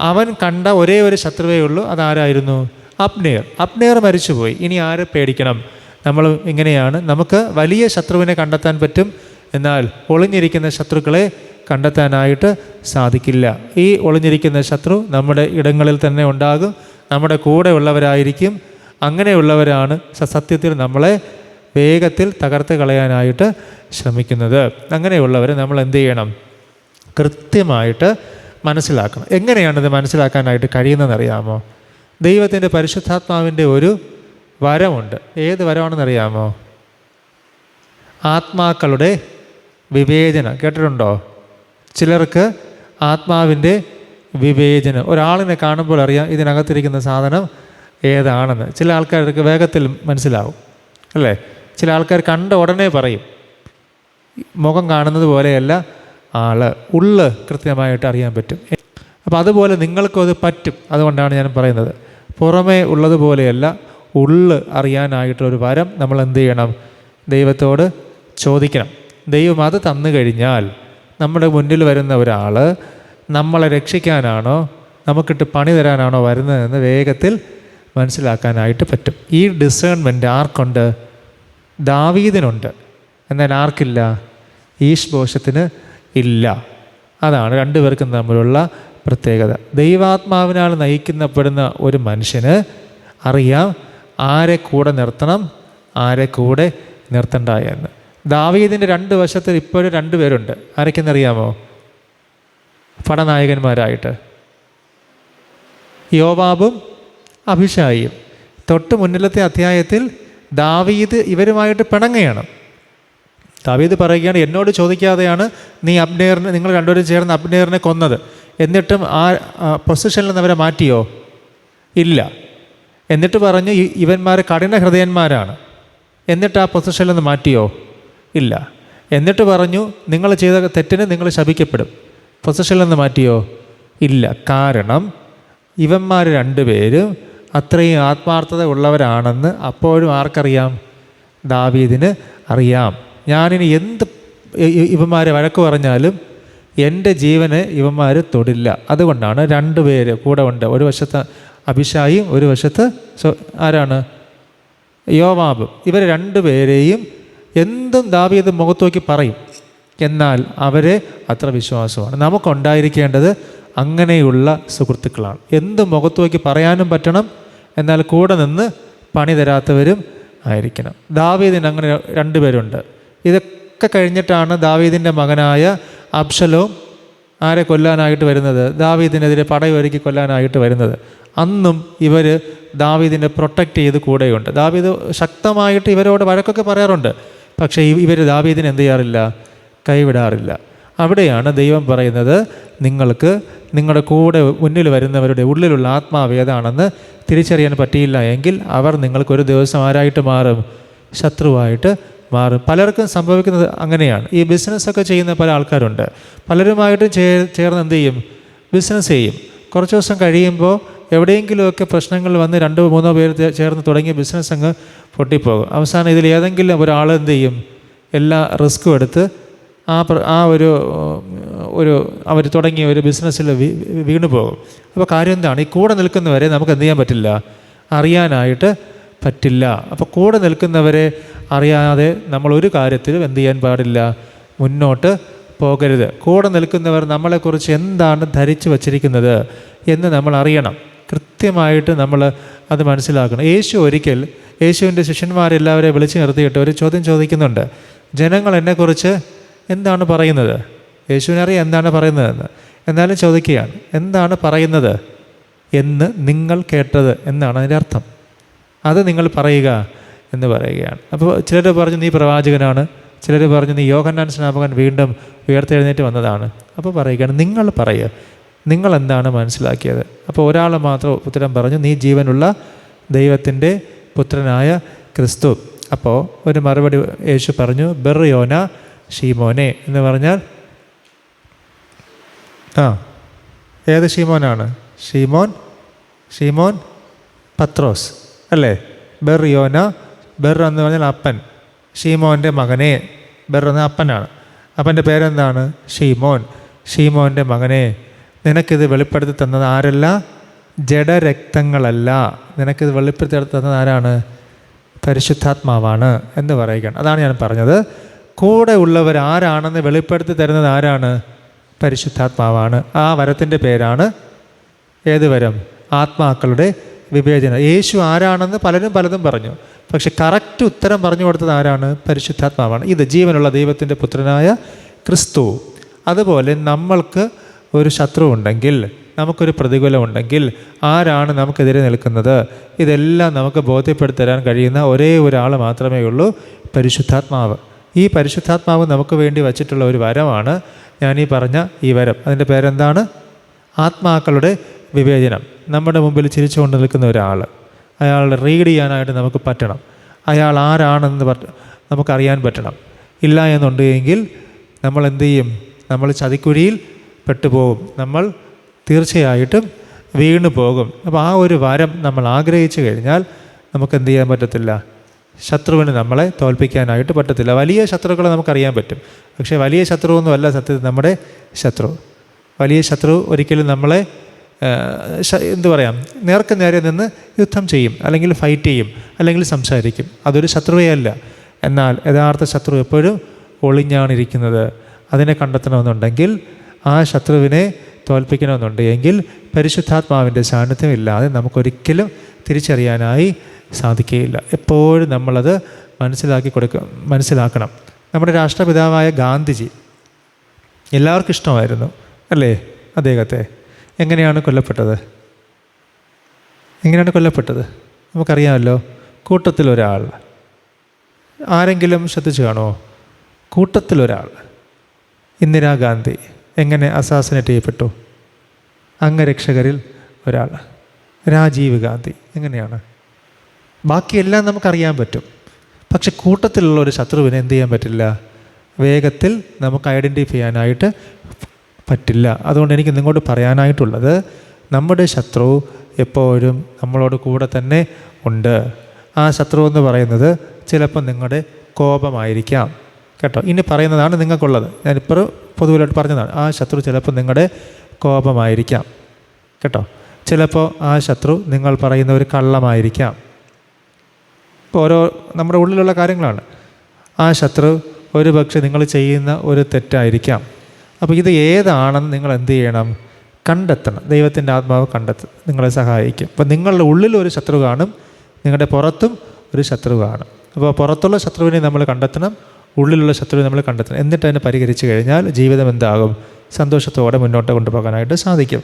അവൻ കണ്ട ഒരേ ഒരു ശത്രുവേ ഉള്ളൂ. അതാരായിരുന്നു? അബ്നേർ. അബ്നേർ മരിച്ചുപോയി. ഇനി ആരെ പേടിക്കണം? നമ്മൾ ഇങ്ങനെയാണ്, നമുക്ക് വലിയ ശത്രുവിനെ കണ്ടെത്താൻ പറ്റും, എന്നാൽ ഒളിഞ്ഞിരിക്കുന്ന ശത്രുക്കളെ കണ്ടെത്താനായിട്ട് സാധിക്കില്ല. ഈ ഒളിഞ്ഞിരിക്കുന്ന ശത്രു നമ്മുടെ ഇടങ്ങളിൽ തന്നെ ഉണ്ടാകും, നമ്മുടെ കൂടെ ഉള്ളവരായിരിക്കും. അങ്ങനെയുള്ളവരാണ് സത്യത്തിൽ നമ്മളെ വേഗത്തിൽ തകർത്ത് കളയാനായിട്ട് ശ്രമിക്കുന്നത്. അങ്ങനെയുള്ളവരെ നമ്മൾ എന്ത് ചെയ്യണം? കൃത്യമായിട്ട് മനസ്സിലാക്കണം. എങ്ങനെയാണിത് മനസ്സിലാക്കാനായിട്ട് കഴിയുന്നതെന്നറിയാമോ? ദൈവത്തിൻ്റെ പരിശുദ്ധാത്മാവിൻ്റെ ഒരു വരമുണ്ട്. ഏത് വരമാണെന്നറിയാമോ? ആത്മാക്കളുടെ വിവേചനം. കേട്ടിട്ടുണ്ടോ? ചിലർക്ക് ആത്മാവിൻ്റെ വിവേചനം, ഒരാളിനെ കാണുമ്പോൾ അറിയാം ഇതിനകത്തിരിക്കുന്ന സാധനം ഏതാണെന്ന്. ചില ആൾക്കാർക്ക് വേഗത്തിൽ മനസ്സിലാവും, അല്ലേ? ചില ആൾക്കാർ കണ്ട ഉടനെ പറയും. മുഖം കാണുന്നത് പോലെയല്ല ആള്, ഉള്ള് കൃത്യമായിട്ട് അറിയാൻ പറ്റും. അപ്പോൾ അതുപോലെ നിങ്ങൾക്കും അത് പറ്റും. അതുകൊണ്ടാണ് ഞാൻ പറയുന്നത്, പുറമേ ഉള്ളതുപോലെയല്ല, ഉള്ള് അറിയാനായിട്ടുള്ളൊരു വരം നമ്മൾ എന്ത് ചെയ്യണം? ദൈവത്തോട് ചോദിക്കണം. ദൈവം അത് തന്നു കഴിഞ്ഞാൽ നമ്മുടെ മുന്നിൽ വരുന്ന ഒരാൾ നമ്മളെ രക്ഷിക്കാനാണോ നമുക്കിട്ട് പണി തരാനാണോ വരുന്നതെന്ന് വേഗത്തിൽ മനസ്സിലാക്കാനായിട്ട് പറ്റും. ഈ ഡിസേൺമെൻറ്റ് ആർക്കുണ്ട്? ദാവീദിനുണ്ട്. എന്നാൽ ആർക്കില്ല? ഈശ്ബോശത്തിന് ഇല്ല. അതാണ് രണ്ടുപേർക്കും തമ്മിലുള്ള പ്രത്യേകത. ദൈവാത്മാവിനാൽ നയിക്കപ്പെടുന്ന ഒരു മനുഷ്യന് അറിയാം ആരെ കൂടെ നിർത്തണം, ആരെ കൂടെ നിർത്തണ്ട എന്ന്. ദാവീദിൻ്റെ രണ്ട് വശത്തിൽ ഇപ്പോഴും രണ്ടുപേരുണ്ട്. ആരൊക്കെയെന്നറിയാമോ? പടനായകന്മാരായിട്ട് യോവാബും അഭിഷായിയും. തൊട്ട് മുന്നിലത്തെ അധ്യായത്തിൽ ദാവീദ് ഇവരുമായിട്ട് പിണങ്ങുകയാണ്. ദാവീദ് പറയുകയാണ്, എന്നോട് ചോദിക്കാതെയാണ് നിങ്ങൾ രണ്ടുപേരും ചേർന്ന് അബ്നേറിനെ കൊന്നത്. എന്നിട്ടും ആ പൊസിഷനിൽ നിന്ന് അവരെ മാറ്റിയോ? ഇല്ല. എന്നിട്ട് പറഞ്ഞു ഇവന്മാർ കഠിന ഹൃദയന്മാരാണ്. എന്നിട്ട് ആ പൊസിഷനിൽ നിന്ന് മാറ്റിയോ? ഇല്ല. എന്നിട്ട് പറഞ്ഞു നിങ്ങൾ ചെയ്ത തെറ്റിന് നിങ്ങൾ ശപിക്കപ്പെടും. പൊസിഷനിൽ നിന്ന് മാറ്റിയോ? ഇല്ല. കാരണം ഇവന്മാർ രണ്ടുപേരും അത്രയും ആത്മാർത്ഥത ഉള്ളവരാണെന്ന് അപ്പോഴും ആർക്കറിയാം? ദാവീദിന് അറിയാം. ഞാനിനി എന്ത് ഇവന്മാരെ വഴക്ക് പറഞ്ഞാലും എൻ്റെ ജീവന് ഇവന്മാർ തൊടില്ല. അതുകൊണ്ടാണ് രണ്ടുപേര് കൂടെ ഉണ്ട്. ഒരു വശത്ത് അഭിഷായും ഒരു വശത്ത് ആരാണ്? യോവാബും. ഇവർ രണ്ടുപേരെയും എന്തും ദാവീദ് മുഖത്ത് നോക്കി പറയും. എന്നാൽ അവരെ അത്ര വിശ്വാസമാണ്. നമുക്കുണ്ടായിരിക്കേണ്ടത് അങ്ങനെയുള്ള സുഹൃത്തുക്കളാണ്. എന്തും മുഖത്ത് നോക്കി പറയാനും പറ്റണം, എന്നാൽ കൂടെ നിന്ന് പണി തരാത്തവരും ആയിരിക്കണം. ദാവീദിന് അങ്ങനെ രണ്ടുപേരുണ്ട്. ഇതൊക്കെ കഴിഞ്ഞിട്ടാണ് ദാവീദിൻ്റെ മകനായ അബ്ശലോം ആരെ കൊല്ലാനായിട്ട് വരുന്നത്? ദാവീദിനെതിരെ പടയൊരുക്കി കൊല്ലാനായിട്ട് വരുന്നത്. അന്നും ഇവർ ദാവീദിനെ പ്രൊട്ടക്റ്റ് ചെയ്ത് കൂടെയുണ്ട്. ദാവീദ് ശക്തമായിട്ട് ഇവരോട് വഴക്കൊക്കെ പറയാറുണ്ട്. പക്ഷേ ഇവർ ദാവീദിനെ എന്ത് ചെയ്യാറില്ല? കൈവിടാറില്ല. അവിടെയാണ് ദൈവം പറയുന്നത്, നിങ്ങൾക്ക് നിങ്ങളുടെ കൂടെ മുന്നിൽ വരുന്നവരുടെ ഉള്ളിലുള്ള ആത്മാവ് ഏതാണെന്ന് തിരിച്ചറിയാൻ പറ്റിയില്ല എങ്കിൽ അവർ നിങ്ങൾക്കൊരു ദിവസം ആരായിട്ട് മാറും? ശത്രുവായിട്ട് മാറും. പലർക്കും സംഭവിക്കുന്നത് അങ്ങനെയാണ്. ഈ ബിസിനസ്സൊക്കെ ചെയ്യുന്ന പല ആൾക്കാരുണ്ട്. പലരുമായിട്ടും ചേർന്ന് എന്ത് ചെയ്യും? ബിസിനസ് ചെയ്യും. കുറച്ച് ദിവസം കഴിയുമ്പോൾ എവിടെയെങ്കിലുമൊക്കെ പ്രശ്നങ്ങൾ വന്ന് 2-3 പേർ ചേർന്ന് തുടങ്ങിയ ബിസിനസ് അങ്ങ് പൊട്ടിപ്പോകും. അവസാനം ഇതിൽ ഏതെങ്കിലും ഒരാൾ എന്ത് ചെയ്യും? എല്ലാ റിസ്ക്കും എടുത്ത് ആ ഒരു അവർ തുടങ്ങിയ ഒരു ബിസിനസ്സിൽ വീണു പോകും. അപ്പോൾ കാര്യം എന്താണ്? ഈ കൂടെ നിൽക്കുന്നവരെ നമുക്ക് എന്ത് ചെയ്യാൻ പറ്റില്ല? അറിയാനായിട്ട് പറ്റില്ല. അപ്പോൾ കൂടെ നിൽക്കുന്നവരെ അറിയാതെ നമ്മൾ ഒരു കാര്യത്തിലും എന്ത് ചെയ്യാൻ പാടില്ല? മുന്നോട്ട് പോകരുത്. കൂടെ നിൽക്കുന്നവർ നമ്മളെക്കുറിച്ച് എന്താണ് ധരിച്ചു വച്ചിരിക്കുന്നത് എന്ന് നമ്മൾ അറിയണം. കൃത്യമായിട്ട് നമ്മൾ അത് മനസ്സിലാക്കണം. യേശുവിൻ്റെ ശിഷ്യന്മാരെല്ലാവരെയും വിളിച്ചു നിർത്തിയിട്ട് ഒരു ചോദ്യം ചോദിക്കുന്നുണ്ട്. ജനങ്ങൾ എന്നെക്കുറിച്ച് എന്താണ് പറയുന്നത്? യേശുവിനറിയാം എന്താണ് പറയുന്നതെന്ന്. എന്നാലും ചോദിക്കുകയാണ്, എന്താണ് പറയുന്നത് എന്ന് നിങ്ങൾ കേട്ടത് എന്നാണ് അതിൻ്റെ അർത്ഥം. അത് നിങ്ങൾ പറയുക എന്ന് പറയുകയാണ്. അപ്പോൾ ചിലർ പറഞ്ഞു നീ പ്രവാചകനാണ്, ചിലർ പറഞ്ഞു നീ യോഹന്നാൻ സ്നാപകൻ വീണ്ടും ഉയർത്തെഴുന്നേറ്റ് വന്നതാണ്. അപ്പോൾ പറയുകയാണ്, നിങ്ങൾ പറയുക, നിങ്ങൾ എന്താണ് മനസ്സിലാക്കിയത്? അപ്പോൾ ഒരാൾ മാത്രം ഉത്തരം പറഞ്ഞു, നീ ജീവനുള്ള ദൈവത്തിൻ്റെ പുത്രനായ ക്രിസ്തു. അപ്പോൾ ഒരു മറുപടി യേശു പറഞ്ഞു, ബെർയോന ഷീമോനെ എന്ന് പറഞ്ഞാൽ ഏത് ഷീമോനാണ്? ഷീമോൻ പത്രോസ് അല്ലേ? ബെർയോന, ബെർ എന്ന് പറഞ്ഞാൽ അപ്പൻ, ഷീമോൻ്റെ മകനെ. ബെർ എന്ന അപ്പനാണ്. അപ്പൻ്റെ പേരെന്താണ്? ഷീമോൻ്റെ മകനെ, നിനക്കിത് വെളിപ്പെടുത്തി തന്നത് ആരല്ല? ജഡരക്തങ്ങളല്ല. നിനക്കിത് വെളിപ്പെടുത്തി തന്നത് ആരാണ്? പരിശുദ്ധാത്മാവാണ് എന്ന് പറയുകയാണ്. അതാണ് ഞാൻ പറഞ്ഞത്. കൂടെ ഉള്ളവർ ആരാണെന്ന് വെളിപ്പെടുത്തി തരുന്നത് ആരാണ്? പരിശുദ്ധാത്മാവാണ്. ആ വരത്തിൻ്റെ പേരാണ് ഏത് വരം? ആത്മാക്കളുടെ വിവേചനം. യേശു ആരാണെന്ന് പലരും പലതും പറഞ്ഞു. പക്ഷെ കറക്റ്റ് ഉത്തരം പറഞ്ഞു കൊടുത്തത് ആരാണ്? പരിശുദ്ധാത്മാവാണ്. ഇത് ജീവനുള്ള ദൈവത്തിൻ്റെ പുത്രനായ ക്രിസ്തു. അതുപോലെ നമ്മൾക്ക് ഒരു ശത്രു ഉണ്ടെങ്കിൽ, നമുക്കൊരു പ്രതികൂലമുണ്ടെങ്കിൽ ആരാണ് നമുക്കെതിരെ നിൽക്കുന്നത്? ഇതെല്ലാം നമുക്ക് ബോധ്യപ്പെടുത്തി തരാൻ കഴിയുന്ന ഒരേ ഒരാൾ മാത്രമേ ഉള്ളൂ, പരിശുദ്ധാത്മാവ്. ഈ പരിശുദ്ധാത്മാവ് നമുക്ക് വേണ്ടി വച്ചിട്ടുള്ള ഒരു വരമാണ് ഞാനീ പറഞ്ഞ ഈ വരം. അതിൻ്റെ പേരെന്താണ്? ആത്മാക്കളുടെ വിവേചനം. നമ്മുടെ മുമ്പിൽ ചിരിച്ചുകൊണ്ട് നിൽക്കുന്ന ഒരാൾ, അയാളെ റീഡ് ചെയ്യാനായിട്ട് നമുക്ക് പറ്റണം. അയാൾ ആരാണെന്ന് നമുക്കറിയാൻ പറ്റണം. ഇല്ല എന്നുണ്ടെങ്കിൽ നമ്മൾ എന്തു ചെയ്യും? നമ്മൾ ചതിക്കുഴിയിൽ പെട്ടുപോകും. നമ്മൾ തീർച്ചയായിട്ടും വീണു പോകും. അപ്പോൾ ആ ഒരു വരം നമ്മൾ ആഗ്രഹിച്ചു കഴിഞ്ഞാൽ നമുക്ക് എന്ത് ചെയ്യാൻ പറ്റത്തില്ല? ശത്രുവിന് നമ്മളെ തോൽപ്പിക്കാനായിട്ട് പറ്റത്തില്ല. വലിയ ശത്രുക്കളെ നമുക്കറിയാൻ പറ്റും. പക്ഷേ വലിയ ശത്രുവൊന്നുമല്ല സത്യത്തിൽ നമ്മുടെ ശത്രു. വലിയ ശത്രു ഒരിക്കലും നമ്മളെ എന്തു പറയാം, നേർക്ക് നേരെ നിന്ന് യുദ്ധം ചെയ്യും, അല്ലെങ്കിൽ ഫൈറ്റ് ചെയ്യും, അല്ലെങ്കിൽ സംസാരിക്കും. അതൊരു ശത്രുവേ അല്ല. എന്നാൽ യഥാർത്ഥ ശത്രു എപ്പോഴും ഒളിഞ്ഞാണിരിക്കുന്നത്. അതിനെ കണ്ടെത്തണമെന്നുണ്ടെങ്കിൽ, ആ ശത്രുവിനെ തോൽപ്പിക്കണമെന്നുണ്ടെങ്കിൽ പരിശുദ്ധാത്മാവിൻ്റെ സാന്നിധ്യം ഇല്ലാതെ നമുക്കൊരിക്കലും തിരിച്ചറിയാനായി സാധിക്കുകയില്ല. എപ്പോഴും നമ്മളത് മനസ്സിലാക്കണം. നമ്മുടെ രാഷ്ട്രപിതാവായ ഗാന്ധിജി എല്ലാവർക്കും ഇഷ്ടമായിരുന്നു അല്ലേ? അദ്ദേഹത്തെ എങ്ങനെയാണ് കൊല്ലപ്പെട്ടത്? നമുക്കറിയാമല്ലോ. കൂട്ടത്തിലൊരാൾ. ആരെങ്കിലും ശ്രദ്ധിച്ചു കാണുമോ? കൂട്ടത്തിലൊരാൾ, ഇന്ദിരാഗാന്ധി എങ്ങനെ അസാസിനേറ്റ് ചെയ്യപ്പെട്ടു? അംഗരക്ഷകരിൽ ഒരാൾ, രാജീവ് ഗാന്ധി. എങ്ങനെയാണ്? ബാക്കിയെല്ലാം നമുക്കറിയാൻ പറ്റും. പക്ഷെ കൂട്ടത്തിലുള്ള ഒരു ശത്രുവിനെ എന്ത് ചെയ്യാൻ പറ്റില്ല? വേഗത്തിൽ നമുക്ക് ഐഡൻറ്റിഫൈ ചെയ്യാനായിട്ട് പറ്റില്ല. അതുകൊണ്ട് എനിക്ക് നിങ്ങളോട് പറയാനായിട്ടുള്ളത്, നമ്മുടെ ശത്രു എപ്പോഴും നമ്മളോട് കൂടെ തന്നെ ഉണ്ട്. ആ ശത്രു എന്ന് പറയുന്നത് ചിലപ്പോൾ നിങ്ങളുടെ കോപമായിരിക്കാം കേട്ടോ. ഇനി പറയുന്നതാണ് നിങ്ങൾക്കുള്ളത്. ഞാനിപ്പോൾ പൊതുവിലായിട്ട് പറഞ്ഞതാണ്. ആ ശത്രു ചിലപ്പോൾ നിങ്ങളുടെ കോപമായിരിക്കാം കേട്ടോ. ചിലപ്പോൾ ആ ശത്രു നിങ്ങൾ പറയുന്ന ഒരു കള്ളമായിരിക്കാം. ഇപ്പോൾ ഓരോ നമ്മുടെ ഉള്ളിലുള്ള കാര്യങ്ങളാണ്. ആ ശത്രു ഒരു പക്ഷേ നിങ്ങൾ ചെയ്യുന്ന ഒരു തെറ്റായിരിക്കാം. അപ്പോൾ ഇത് ഏതാണെന്ന് നിങ്ങൾ എന്ത് ചെയ്യണം? കണ്ടെത്തണം. ദൈവത്തിൻ്റെ ആത്മാവ് നിങ്ങളെ സഹായിക്കും. അപ്പോൾ നിങ്ങളുടെ ഉള്ളിലൊരു ശത്രു കാണും, നിങ്ങളുടെ പുറത്തും ഒരു ശത്രു കാണും. അപ്പോൾ പുറത്തുള്ള ശത്രുവിനെ നമ്മൾ കണ്ടെത്തണം, ഉള്ളിലുള്ള ശത്രുവിനെ നമ്മൾ കണ്ടെത്തണം. എന്നിട്ട് അതിനെ പരിഹരിച്ചു കഴിഞ്ഞാൽ ജീവിതം എന്താകും? സന്തോഷത്തോടെ മുന്നോട്ട് കൊണ്ടുപോകാനായിട്ട് സാധിക്കും.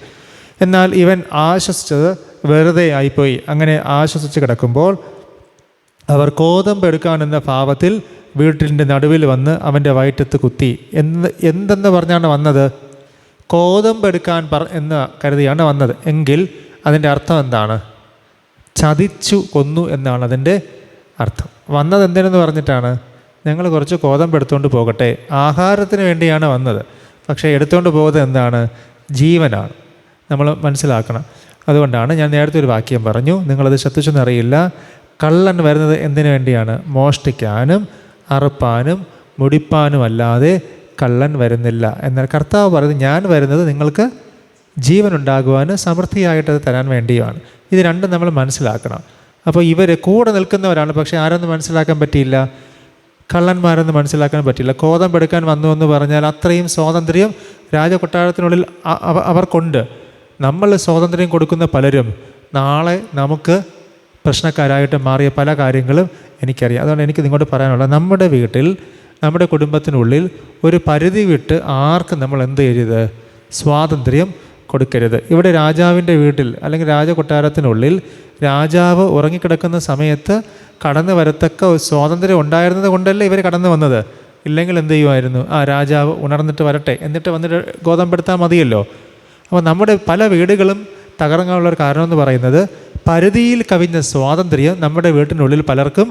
എന്നാൽ ഇവൻ ആശ്വസിച്ചത് വെറുതെ ആയിപ്പോയി. അങ്ങനെ ആശ്വസിച്ച് കിടക്കുമ്പോൾ അവർ കോതമ്പെടുക്കാനെന്ന ഭാവത്തിൽ വീട്ടിൻ്റെ നടുവിൽ വന്ന് അവൻ്റെ വയറ്റത്ത് കുത്തി. എന്തെന്ന് പറഞ്ഞാണ് വന്നത്? കോതമ്പെടുക്കാൻ എന്ന് കരുതിയാണ് വന്നത്. എങ്കിൽ അതിൻ്റെ അർത്ഥം എന്താണ്? ചതിച്ചു കൊന്നു എന്നാണ് അതിൻ്റെ അർത്ഥം. വന്നത് എന്തിനെന്ന് പറഞ്ഞിട്ടാണ്? ഞങ്ങൾ കുറച്ച് കോതമ്പെടുത്തുകൊണ്ട് പോകട്ടെ, ആഹാരത്തിന് വേണ്ടിയാണ് വന്നത്. പക്ഷേ എടുത്തുകൊണ്ട് പോകുന്നത് എന്താണ്? ജീവനാണ്. നമ്മൾ മനസ്സിലാക്കണം. അതുകൊണ്ടാണ് ഞാൻ നേരത്തെ ഒരു വാക്യം പറഞ്ഞു, നിങ്ങളത് ശ്രദ്ധിച്ചെന്നറിയില്ല. കള്ളൻ വരുന്നത് എന്തിനു വേണ്ടിയാണ്? മോഷ്ടിക്കാനും അറുപ്പാനും മുടിപ്പാനും അല്ലാതെ കള്ളൻ വരുന്നില്ല. എന്നാൽ കർത്താവ് പറയുന്നത്, ഞാൻ വരുന്നത് നിങ്ങൾക്ക് ജീവനുണ്ടാകുവാനും സമൃദ്ധിയായിട്ടത് തരാൻ വേണ്ടിയാണ്. ഇത് രണ്ടും നമ്മൾ മനസ്സിലാക്കണം. അപ്പോൾ ഇവർ കൂടെ നിൽക്കുന്നവരാണ്, പക്ഷേ ആരൊന്നും മനസ്സിലാക്കാൻ പറ്റിയില്ല? കള്ളന്മാരൊന്നും മനസ്സിലാക്കാൻ പറ്റില്ല. കോതമ്പെടുക്കാൻ വന്നു എന്ന് പറഞ്ഞാൽ അത്രയും സ്വാതന്ത്ര്യം രാജകൊട്ടാരത്തിനുള്ളിൽ അവർക്കുണ്ട്. നമ്മൾ സ്വാതന്ത്ര്യം കൊടുക്കുന്ന പലരും നാളെ നമുക്ക് പ്രശ്നക്കാരായിട്ട് മാറിയ പല കാര്യങ്ങളും എനിക്കറിയാം. അതുകൊണ്ട് എനിക്ക് നിങ്ങളോട് പറയാനുള്ളത്, നമ്മുടെ വീട്ടിൽ, നമ്മുടെ കുടുംബത്തിനുള്ളിൽ ഒരു പരിധി വിട്ട് ആർക്കും നമ്മൾ എന്ത് ചെയ്യരുത്? സ്വാതന്ത്ര്യം കൊടുക്കരുത്. ഇവിടെ രാജാവിൻ്റെ വീട്ടിൽ അല്ലെങ്കിൽ രാജകൊട്ടാരത്തിനുള്ളിൽ രാജാവ് ഉറങ്ങിക്കിടക്കുന്ന സമയത്ത് കടന്നു വരത്തക്ക സ്വാതന്ത്ര്യം ഉണ്ടായിരുന്നത് കൊണ്ടല്ലേ ഇവർ കടന്നു വന്നത്. ഇല്ലെങ്കിൽ എന്ത് ചെയ്യുമായിരുന്നു? രാജാവ് ഉണർന്നിട്ട് വരട്ടെ, എന്നിട്ട് വന്നിട്ട് ഗോതമ്പെടുത്താൽ മതിയല്ലോ. അപ്പോൾ നമ്മുടെ പല വീടുകളും തകർങ്ങാനുള്ളൊരു കാരണമെന്ന് പറയുന്നത്, പരിധിയിൽ കവിഞ്ഞ സ്വാതന്ത്ര്യം നമ്മുടെ വീട്ടിനുള്ളിൽ പലർക്കും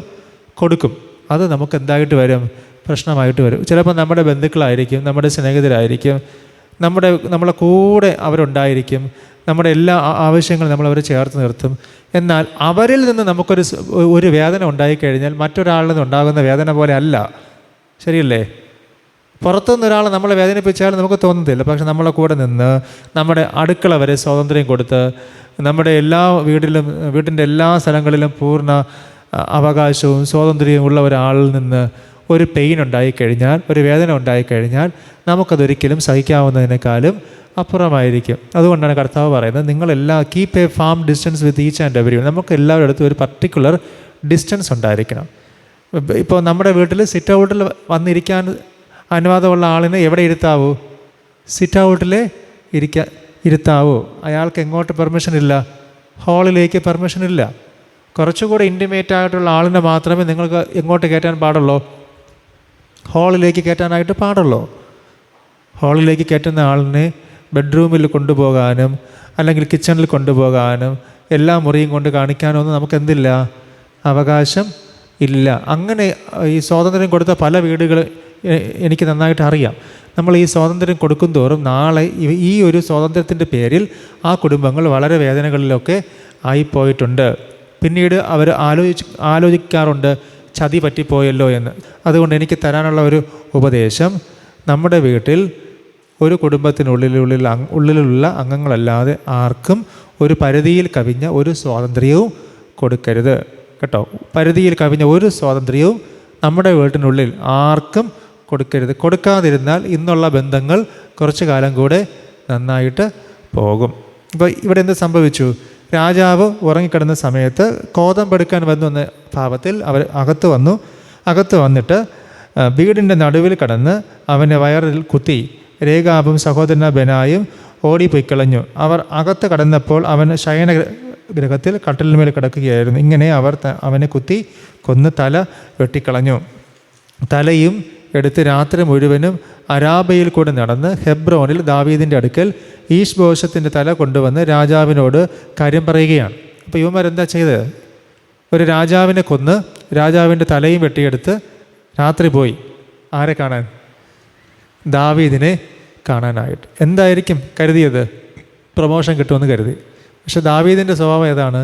കൊടുക്കും. അത് നമുക്ക് എന്തായിട്ട് വരും? പ്രശ്നമായിട്ട് വരും. ചിലപ്പോൾ നമ്മുടെ ബന്ധുക്കളായിരിക്കും, നമ്മുടെ സ്നേഹിതരായിരിക്കും, നമ്മളെ കൂടെ അവരുണ്ടായിരിക്കും, നമ്മുടെ എല്ലാ ആവശ്യങ്ങളും നമ്മളവരെ ചേർത്ത് നിർത്തും. എന്നാൽ അവരിൽ നിന്ന് നമുക്കൊരു വേദന ഉണ്ടായിക്കഴിഞ്ഞാൽ മറ്റൊരാളിൽ നിന്ന് ഉണ്ടാകുന്ന വേദന പോലെ അല്ല. ശരിയല്ലേ? പുറത്തുനിന്ന് ഒരാൾ നമ്മളെ വേദനിപ്പിച്ചാൽ നമുക്ക് തോന്നുന്നില്ല. പക്ഷെ നമ്മളെ കൂടെ നിന്ന് നമ്മുടെ അടുക്കള വരെ സ്വാതന്ത്ര്യം കൊടുത്ത് നമ്മുടെ എല്ലാ വീട്ടിൻ്റെ എല്ലാ സ്ഥലങ്ങളിലും പൂർണ്ണ അവകാശവും സ്വാതന്ത്ര്യവും ഉള്ള ഒരാളിൽ നിന്ന് ഒരു പെയിൻ ഉണ്ടായിക്കഴിഞ്ഞാൽ, ഒരു വേദന ഉണ്ടായിക്കഴിഞ്ഞാൽ നമുക്കതൊരിക്കലും സഹിക്കാവുന്നതിനേക്കാളും അപ്പുറമായിരിക്കും. അതുകൊണ്ടാണ് കർത്താവ് പറയുന്നത്, നിങ്ങളെല്ലാം keep A farm distance with each and every. നമുക്ക് എല്ലാവരുടെ അടുത്തും ഒരു പർട്ടിക്കുലർ ഡിസ്റ്റൻസ് ഉണ്ടായിരിക്കണം. ഇപ്പോൾ നമ്മുടെ വീട്ടിൽ സിറ്റ് ഔട്ടിൽ വന്നിരിക്കാൻ അനുവാദമുള്ള ആളിനെ എവിടെ ഇരുത്താവൂ? സിറ്റ് ഔട്ടിൽ ഇരുത്താവൂ. അയാൾക്ക് എങ്ങോട്ട് പെർമിഷൻ ഇല്ല? ഹാളിലേക്ക് പെർമിഷൻ ഇല്ല. കുറച്ചുകൂടെ ഇൻറ്റിമേറ്റ് ആയിട്ടുള്ള ആളിനെ മാത്രമേ നിങ്ങൾക്ക് എങ്ങോട്ട് കയറ്റാൻ പാടുള്ളൂ? ഹാളിലേക്ക് കയറ്റാനായിട്ട് പാടുള്ളൂ. ഹാളിലേക്ക് കയറ്റുന്ന ആളിനെ ബെഡ്റൂമിൽ കൊണ്ടുപോകാനും അല്ലെങ്കിൽ കിച്ചണിൽ കൊണ്ടുപോകാനും എല്ലാ മുറിയും കൊണ്ട് കാണിക്കാനൊന്നും നമുക്ക് എന്തില്ല? അവകാശം ഇല്ല. അങ്ങനെ ഈ സ്വാതന്ത്ര്യം കൊടുത്ത പല വീടുകൾ എനിക്ക് നന്നായിട്ട് അറിയാം. നമ്മൾ ഈ സ്വാതന്ത്ര്യം കൊടുക്കും തോറും നാളെ ഈ ഒരു സ്വാതന്ത്ര്യത്തിൻ്റെ പേരിൽ ആ കുടുംബങ്ങൾ വളരെ വേദനകളിലൊക്കെ ആയിപ്പോയിട്ടുണ്ട്. പിന്നീട് അവർ ആലോചിക്കാറുണ്ട്, ചതി പറ്റിപ്പോയല്ലോ എന്ന്. അതുകൊണ്ട് എനിക്ക് തരാനുള്ള ഒരു ഉപദേശം, നമ്മുടെ വീട്ടിൽ ഒരു കുടുംബത്തിനുള്ളിലുള്ള അംഗങ്ങളല്ലാതെ ആർക്കും ഒരു പരിധിയിൽ കവിഞ്ഞ ഒരു സ്വാതന്ത്ര്യവും കൊടുക്കരുത് കേട്ടോ. പരിധിയിൽ കവിഞ്ഞ ഒരു സ്വാതന്ത്ര്യവും നമ്മുടെ വീട്ടിനുള്ളിൽ ആർക്കും കൊടുക്കരുത്. കൊടുക്കാതിരുന്നാൽ ഇന്നുള്ള ബന്ധങ്ങൾ കുറച്ചു കാലം കൂടെ നന്നായിട്ട് പോകും. ഇപ്പോൾ ഇവിടെ എന്ത് സംഭവിച്ചു? രാജാവ് ഉറങ്ങിക്കിടന്ന സമയത്ത് കോതമ്പെടുക്കാൻ വന്നു എന്ന ഭാവത്തിൽ അവർ അകത്ത് വന്നിട്ട് വീടിൻ്റെ നടുവിൽ കടന്ന് അവൻ്റെ വയറിൽ കുത്തി. രേഖാബും സഹോദരൻ ബെനായും ഓടിപ്പോയിക്കളഞ്ഞു. അവർ അകത്ത് കടന്നപ്പോൾ അവൻ ശയനഗ്രഹത്തിൽ കട്ടിലിന്മേൽ കിടക്കുകയായിരുന്നു. ഇങ്ങനെ അവർ അവനെ കുത്തി കൊന്ന് തല വെട്ടിക്കളഞ്ഞു. തലയും എടുത്ത് രാത്രി മുഴുവനും അരാബയിൽ കൂടെ നടന്ന് ഹെബ്രോനിൽ ദാവീദിൻ്റെ അടുക്കൽ ഈശ്ബോശത്തിൻ്റെ തല കൊണ്ടുവന്ന് രാജാവിനോട് കാര്യം പറയുകയാണ്. അപ്പോൾ ഇവന്മാരെന്താ ചെയ്തത്? ഒരു രാജാവിനെ കൊന്ന് രാജാവിൻ്റെ തലയും വെട്ടിയെടുത്ത് രാത്രി പോയി. ആരെ കാണാൻ? ദാവീദിനെ കാണാനായിട്ട്. എന്തായിരിക്കും കരുതിയത്? പ്രമോഷൻ കിട്ടുമെന്ന് കരുതി. പക്ഷെ ദാവീദിൻ്റെ സ്വഭാവം ഏതാണ്?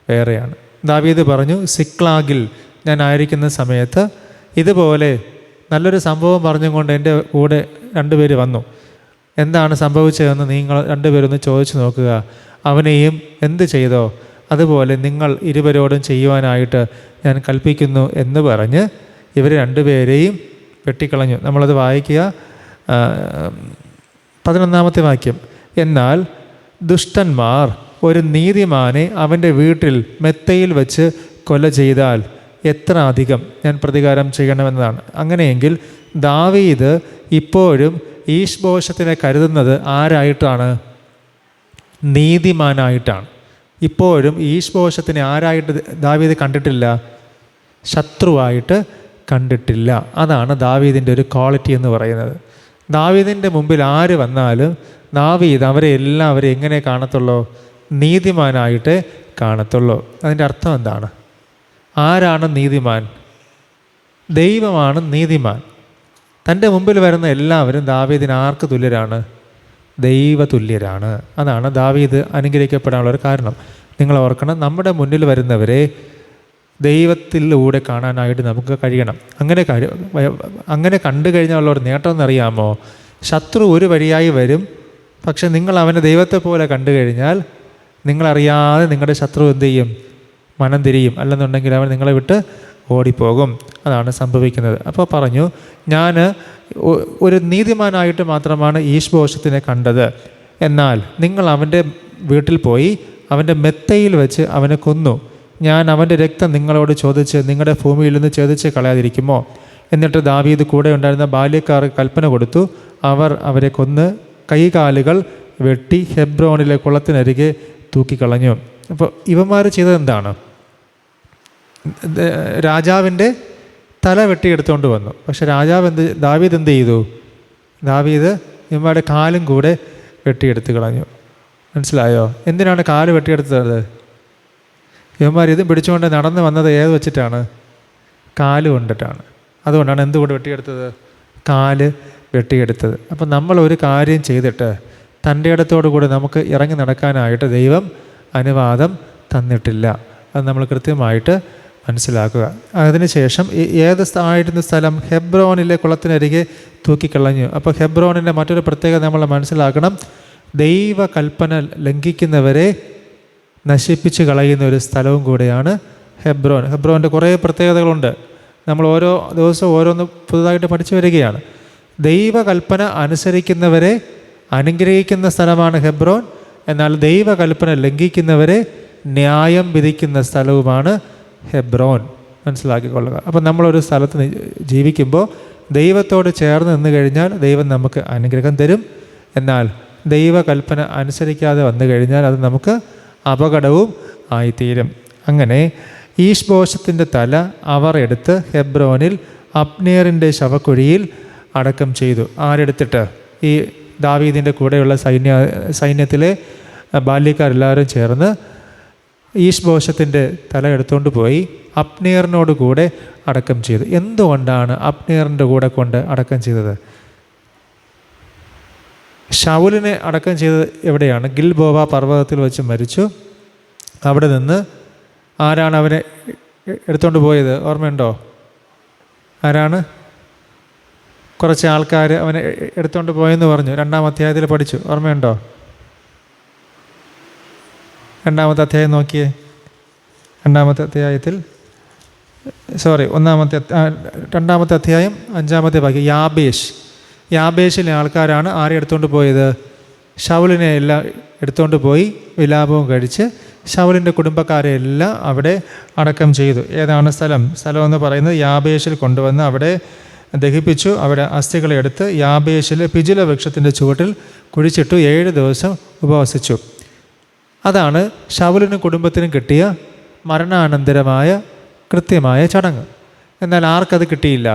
വേറെയാണ്. ദാവീദ് പറഞ്ഞു, സിക്ലാഗിൽ ഞാൻ ആയിരിക്കുന്ന സമയത്ത് ഇതുപോലെ നല്ലൊരു സംഭവം പറഞ്ഞുകൊണ്ട് എൻ്റെ കൂടെ രണ്ടുപേര് വന്നു. എന്താണ് സംഭവിച്ചതെന്ന് നിങ്ങൾ രണ്ടുപേരൊന്ന് ചോദിച്ചു നോക്കുക. അവനെയും എന്ത് ചെയ്തോ അതുപോലെ നിങ്ങൾ ഇരുവരോടും ചെയ്യുവാനായിട്ട് ഞാൻ കൽപ്പിക്കുന്നു എന്ന് പറഞ്ഞ് ഇവർ രണ്ടുപേരെയും വെട്ടിക്കളഞ്ഞു. നമ്മളത് വായിക്കുക. 11-ാമത്തെ വാക്യം. എന്നാൽ ദുഷ്ടന്മാർ ഒരു നീതിമാനെ അവൻ്റെ വീട്ടിൽ മെത്തയിൽ വെച്ച് കൊല ചെയ്താൽ എത്ര അധികം ഞാൻ പ്രതികാരം ചെയ്യണമെന്നതാണ്. അങ്ങനെയെങ്കിൽ ദാവീദ് ഇപ്പോഴും ഈശ്ബോശത്തിനെ കരുതുന്നത് ആരായിട്ടാണ്? നീതിമാനായിട്ടാണ്. ഇപ്പോഴും ഈശ്ബോശത്തിനെ ആരായിട്ട് ദാവീദ് കണ്ടിട്ടില്ല? ശത്രുവായിട്ട് കണ്ടിട്ടില്ല. അതാണ് ദാവീദിൻ്റെ ഒരു ക്വാളിറ്റി എന്ന് പറയുന്നത്. ദാവീദിൻ്റെ മുമ്പിൽ ആര് വന്നാലും ദാവീദ് അവരെ എങ്ങനെ കാണത്തുള്ളൂ? നീതിമാനായിട്ട് കാണത്തുള്ളൂ. അതിൻ്റെ അർത്ഥം എന്താണ്? ആരാണ് നീതിമാൻ? ദൈവമാണ് നീതിമാൻ. തൻ്റെ മുമ്പിൽ വരുന്ന എല്ലാവരും ദാവീദിന് ആർക്ക് തുല്യരാണ്? ദൈവതുല്യരാണ്. അതാണ് ദാവീദ് അനുഗ്രഹിക്കപ്പെടാനുള്ളൊരു കാരണം. നിങ്ങൾ ഓർക്കണം, നമ്മുടെ മുന്നിൽ വരുന്നവരെ ദൈവത്തിലൂടെ കാണാനായിട്ട് നമുക്ക് കഴിയണം. അങ്ങനെ കണ്ടു കഴിഞ്ഞുള്ളൊരു നേട്ടം എന്നറിയാമോ? ശത്രു ഒരു വഴിയായി വരും, പക്ഷെ നിങ്ങൾ അവനെ ദൈവത്തെ പോലെ കണ്ടു കഴിഞ്ഞാൽ നിങ്ങളറിയാതെ നിങ്ങളുടെ ശത്രു എന്ത് ചെയ്യും? മനം തിരിയും. അല്ലെന്നുണ്ടെങ്കിൽ അവൻ നിങ്ങളെ വിട്ട് ഓടിപ്പോകും. അതാണ് സംഭവിക്കുന്നത്. അപ്പോൾ പറഞ്ഞു, ഞാൻ ഒരു നീതിമാനായിട്ട് മാത്രമാണ് ഈശ്ബോശത്തിനെ കണ്ടത്. എന്നാൽ നിങ്ങൾ അവൻ്റെ വീട്ടിൽ പോയി അവൻ്റെ മെത്തയിൽ വെച്ച് അവനെ കൊന്നു. ഞാൻ അവൻ്റെ രക്തം നിങ്ങളോട് ചോദിച്ച് നിങ്ങളുടെ ഭൂമിയിൽ നിന്ന് ചോദിച്ച് കളയാതിരിക്കുമോ? എന്നിട്ട് ദാവീദ് കൂടെ ഉണ്ടായിരുന്ന ബാല്യക്കാർക്ക് കൽപ്പന കൊടുത്തു. അവർ അവരെ കൊന്ന് കൈകാലുകൾ വെട്ടി ഹെബ്രോനിലെ കുളത്തിനരികെ തൂക്കിക്കളഞ്ഞു. അപ്പോൾ ഇവന്മാർ ചെയ്തത് എന്താണ്? രാജാവിൻ്റെ തല വെട്ടിയെടുത്തുകൊണ്ട് വന്നു. പക്ഷെ ദാവീദ് എന്ത് ചെയ്തു? ദാവീദ് ഇവന്മാരുടെ കാലും കൂടെ വെട്ടിയെടുത്ത് കളഞ്ഞു. മനസ്സിലായോ? എന്തിനാണ് കാല് വെട്ടിയെടുത്തത്? ഇവന്മാർ ഇത് പിടിച്ചുകൊണ്ട് നടന്നു വന്നത് ഏത് വെച്ചിട്ടാണ്? കാല് കൊണ്ടിട്ടാണ്. അതുകൊണ്ടാണ് എന്തുകൊണ്ട് വെട്ടിയെടുത്തത്? കാല് വെട്ടിയെടുത്തത്. അപ്പം നമ്മൾ ഒരു കാര്യം ചെയ്തിട്ട് തൻ്റെ ഇടത്തോടു കൂടി നമുക്ക് ഇറങ്ങി നടക്കാനായിട്ട് ദൈവം അനുവാദം തന്നിട്ടില്ല. അത് നമ്മൾ കൃത്യമായിട്ട് മനസ്സിലാക്കുക. അതിനുശേഷം ഏത് ആയിരുന്ന സ്ഥലം? ഹെബ്രോനിലെ കുളത്തിനരികെ തൂക്കിക്കളഞ്ഞു. അപ്പോൾ ഹെബ്രോനിൻ്റെ മറ്റൊരു പ്രത്യേകത നമ്മൾ മനസ്സിലാക്കണം. ദൈവ കൽപ്പന ലംഘിക്കുന്നവരെ നശിപ്പിച്ച് കളയുന്ന ഒരു സ്ഥലവും കൂടെയാണ് ഹെബ്രോൻ. ഹെബ്രോൻ്റെ കുറേ പ്രത്യേകതകളുണ്ട്. നമ്മൾ ഓരോ ദിവസവും ഓരോന്ന് പുതുതായിട്ട് പഠിച്ചു വരികയാണ്. ദൈവകൽപ്പന അനുസരിക്കുന്നവരെ അനുഗ്രഹിക്കുന്ന സ്ഥലമാണ് ഹെബ്രോൻ. എന്നാൽ ദൈവകൽപ്പന ലംഘിക്കുന്നവരെ ന്യായം വിധിക്കുന്ന സ്ഥലവുമാണ് ഹെബ്രോൻ. മനസ്സിലാക്കിക്കൊള്ളുക. അപ്പം നമ്മളൊരു സ്ഥലത്ത് ജീവിക്കുമ്പോൾ ദൈവത്തോട് ചേർന്ന് നിന്ന് കഴിഞ്ഞാൽ ദൈവം നമുക്ക് അനുഗ്രഹം തരും. എന്നാൽ ദൈവകൽപ്പന അനുസരിക്കാതെ വന്നു കഴിഞ്ഞാൽ അത് നമുക്ക് അപകടവും ആയിത്തീരും. അങ്ങനെ ഈശ്ബോശത്തിൻ്റെ തല അവർ എടുത്ത് ഹെബ്രോനിൽ അബ്നേറിൻ്റെ ശവക്കുഴിയിൽ അടക്കം ചെയ്തു. ആരെടുത്തിട്ട്? ഈ ദാവീദിൻ്റെ കൂടെയുള്ള സൈന്യത്തിലെ ബാല്യക്കാരെല്ലാവരും ചേർന്ന് ഈശ്ബോശത്തിൻ്റെ തല എടുത്തുകൊണ്ട് പോയി അബ്നേറിനോട് കൂടെ അടക്കം ചെയ്തു. എന്തുകൊണ്ടാണ് അബ്നേറിൻ്റെ കൂടെ കൊണ്ട് അടക്കം ചെയ്തത്? ശൗലിനെ അടക്കം ചെയ്തത് എവിടെയാണ്? ഗിൽബോവ പർവ്വതത്തിൽ വെച്ച് മരിച്ചു. അവിടെ നിന്ന് ആരാണ് അവനെ എടുത്തുകൊണ്ട് പോയത്? ഓർമ്മയുണ്ടോ? ആരാണ്? കുറച്ച് ആൾക്കാർ അവനെ എടുത്തുകൊണ്ട് പോയെന്ന് പറഞ്ഞു. 2-ാം അധ്യായത്തിൽ പഠിച്ചു. ഓർമ്മയുണ്ടോ? 2-ാമത്തെ അധ്യായം നോക്കിയേ. 2-ാമത്തെ അധ്യായത്തിൽ 2-ാമത്തെ അധ്യായം 5-ാമത്തെ വാക്യം. യാബേഷിലെ ആൾക്കാരാണ് ആരെ എടുത്തുകൊണ്ട് പോയത്? ശൗലിനെ എല്ലാം എടുത്തുകൊണ്ട് പോയി വിലാപവും കഴിച്ച് ശൗലിൻ്റെ കുടുംബക്കാരെ എല്ലാം അവിടെ അടക്കം ചെയ്തു. ഏതാണ് സ്ഥലം എന്ന് പറയുന്നത് യാബേഷിൽ കൊണ്ടുവന്ന് അവിടെ ദഹിപ്പിച്ചു. അവിടെ അസ്ഥികളെ എടുത്ത് യാബേഷിലെ പിജുല വൃക്ഷത്തിൻ്റെ ചുവട്ടിൽ കുഴിച്ചിട്ടു 7 ദിവസം ഉപവസിച്ചു. അതാണ് ശൗലിനും കുടുംബത്തിനും കിട്ടിയ മരണാനന്തരമായ കൃത്യമായ ചടങ്ങ്. എന്നാൽ ആർക്കത് കിട്ടിയില്ല?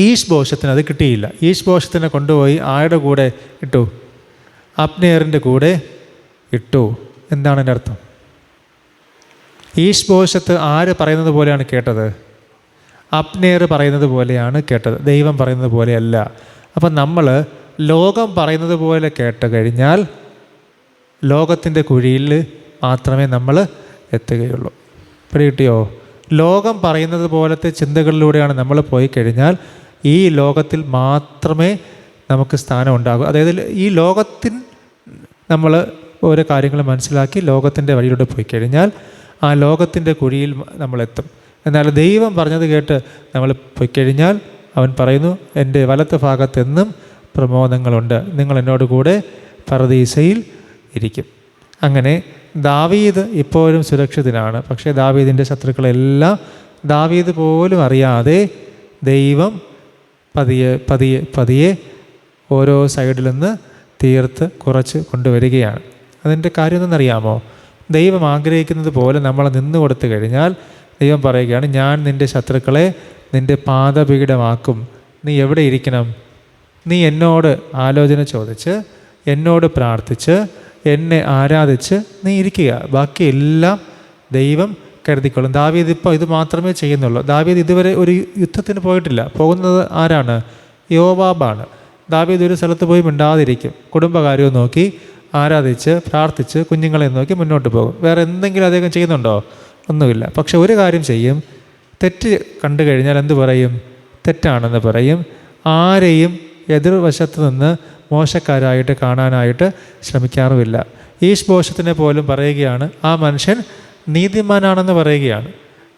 ഈശ്ബോശത്തിന് അത് കിട്ടിയില്ല. ഈശ്ബോശത്തിനെ കൊണ്ടുപോയി ആരുടെ കൂടെ ഇട്ടു? അബ്നേറിൻ്റെ കൂടെ ഇട്ടു. എന്താണ് എൻ്റെ അർത്ഥം? ഈശ്ബോശത്ത് ആര് പറയുന്നത് പോലെയാണ് കേട്ടത്? അബ്നേർ പറയുന്നത് പോലെയാണ് കേട്ടത്, ദൈവം പറയുന്നത് പോലെയല്ല. അപ്പം നമ്മൾ ലോകം പറയുന്നത് പോലെ കേട്ട് കഴിഞ്ഞാൽ ലോകത്തിൻ്റെ കുഴിയിൽ മാത്രമേ നമ്മൾ എത്തുകയുള്ളൂ. പിടികിട്ടിയോ? ലോകം പറയുന്നത് പോലത്തെ ചിന്തകളിലൂടെയാണ് നമ്മൾ പോയി കഴിഞ്ഞാൽ ഈ ലോകത്തിൽ മാത്രമേ നമുക്ക് സ്ഥാനം ഉണ്ടാകൂ. അതായത് ഈ ലോകത്തിൽ നമ്മൾ ഓരോ കാര്യങ്ങൾ മനസ്സിലാക്കി ലോകത്തിൻ്റെ വഴിയിലൂടെ പോയി കഴിഞ്ഞാൽ ആ ലോകത്തിൻ്റെ കുഴിയിൽ നമ്മളെത്തും. എന്നാൽ ദൈവം പറഞ്ഞത് കേട്ട് നമ്മൾ പോയി കഴിഞ്ഞാൽ അവൻ പറയുന്നു, എൻ്റെ വലത്ത് ഭാഗത്തെന്നും പ്രമോദങ്ങളുണ്ട്, നിങ്ങൾ എന്നോട് കൂടെ പറുദീസയിൽ ഇരിക്കും. അങ്ങനെ ദാവീദ് ഇപ്പോഴും സുരക്ഷിതനാണ്. പക്ഷേ ദാവീദിൻ്റെ ശത്രുക്കളെല്ലാം ദാവീദ് പോലും അറിയാതെ ദൈവം പതിയെ ഓരോ സൈഡിൽ നിന്ന് തീർത്ത് കുറച്ച് കൊണ്ടുവരികയാണ്. അതിൻ്റെ കാര്യം എന്തെന്നറിയാമോ? ദൈവം ആഗ്രഹിക്കുന്നത് പോലെ നമ്മൾ നിന്ന് കൊടുത്തു കഴിഞ്ഞാൽ ദൈവം പറയുകയാണ്, ഞാൻ നിൻ്റെ ശത്രുക്കളെ നിൻ്റെ പാദപീഠമാക്കും. നീ എവിടെ ഇരിക്കണം? നീ എന്നോട് ആലോചന ചോദിച്ച് എന്നോട് പ്രാർത്ഥിച്ച് എന്നെ ആരാധിച്ച് നീ ഇരിക്കുക. ബാക്കിയെല്ലാം ദൈവം കരുതിക്കൊള്ളും. ദാവീദ് ഇപ്പോൾ ഇത് മാത്രമേ ചെയ്യുന്നുള്ളൂ. ദാവീദ് ഇതുവരെ ഒരു യുദ്ധത്തിന് പോയിട്ടില്ല. പോകുന്നത് ആരാണ്? യോവാബാണ്. ദാവീദ് ഒരു സ്ഥലത്ത് പോയി മിണ്ടാതിരിക്കും. കുടുംബകാര്യവും നോക്കി ആരാധിച്ച് പ്രാർത്ഥിച്ച് കുഞ്ഞുങ്ങളെ നോക്കി മുന്നോട്ട് പോകും. വേറെ എന്തെങ്കിലും അദ്ദേഹം ചെയ്യുന്നുണ്ടോ? ഒന്നുമില്ല. പക്ഷെ ഒരു കാര്യം ചെയ്യും. തെറ്റ് കണ്ടു കഴിഞ്ഞാൽ എന്ത് പറയും? തെറ്റാണെന്ന് പറയും. ആരെയും എതിർവശത്ത് നിന്ന് മോശക്കാരായിട്ട് കാണാനായിട്ട് ശ്രമിക്കാറുമില്ല. ഈശ്ബോശത്തിനെ പോലും പറയുകയാണ് ആ മനുഷ്യൻ നീതിമാനാണെന്ന് പറയുകയാണ്.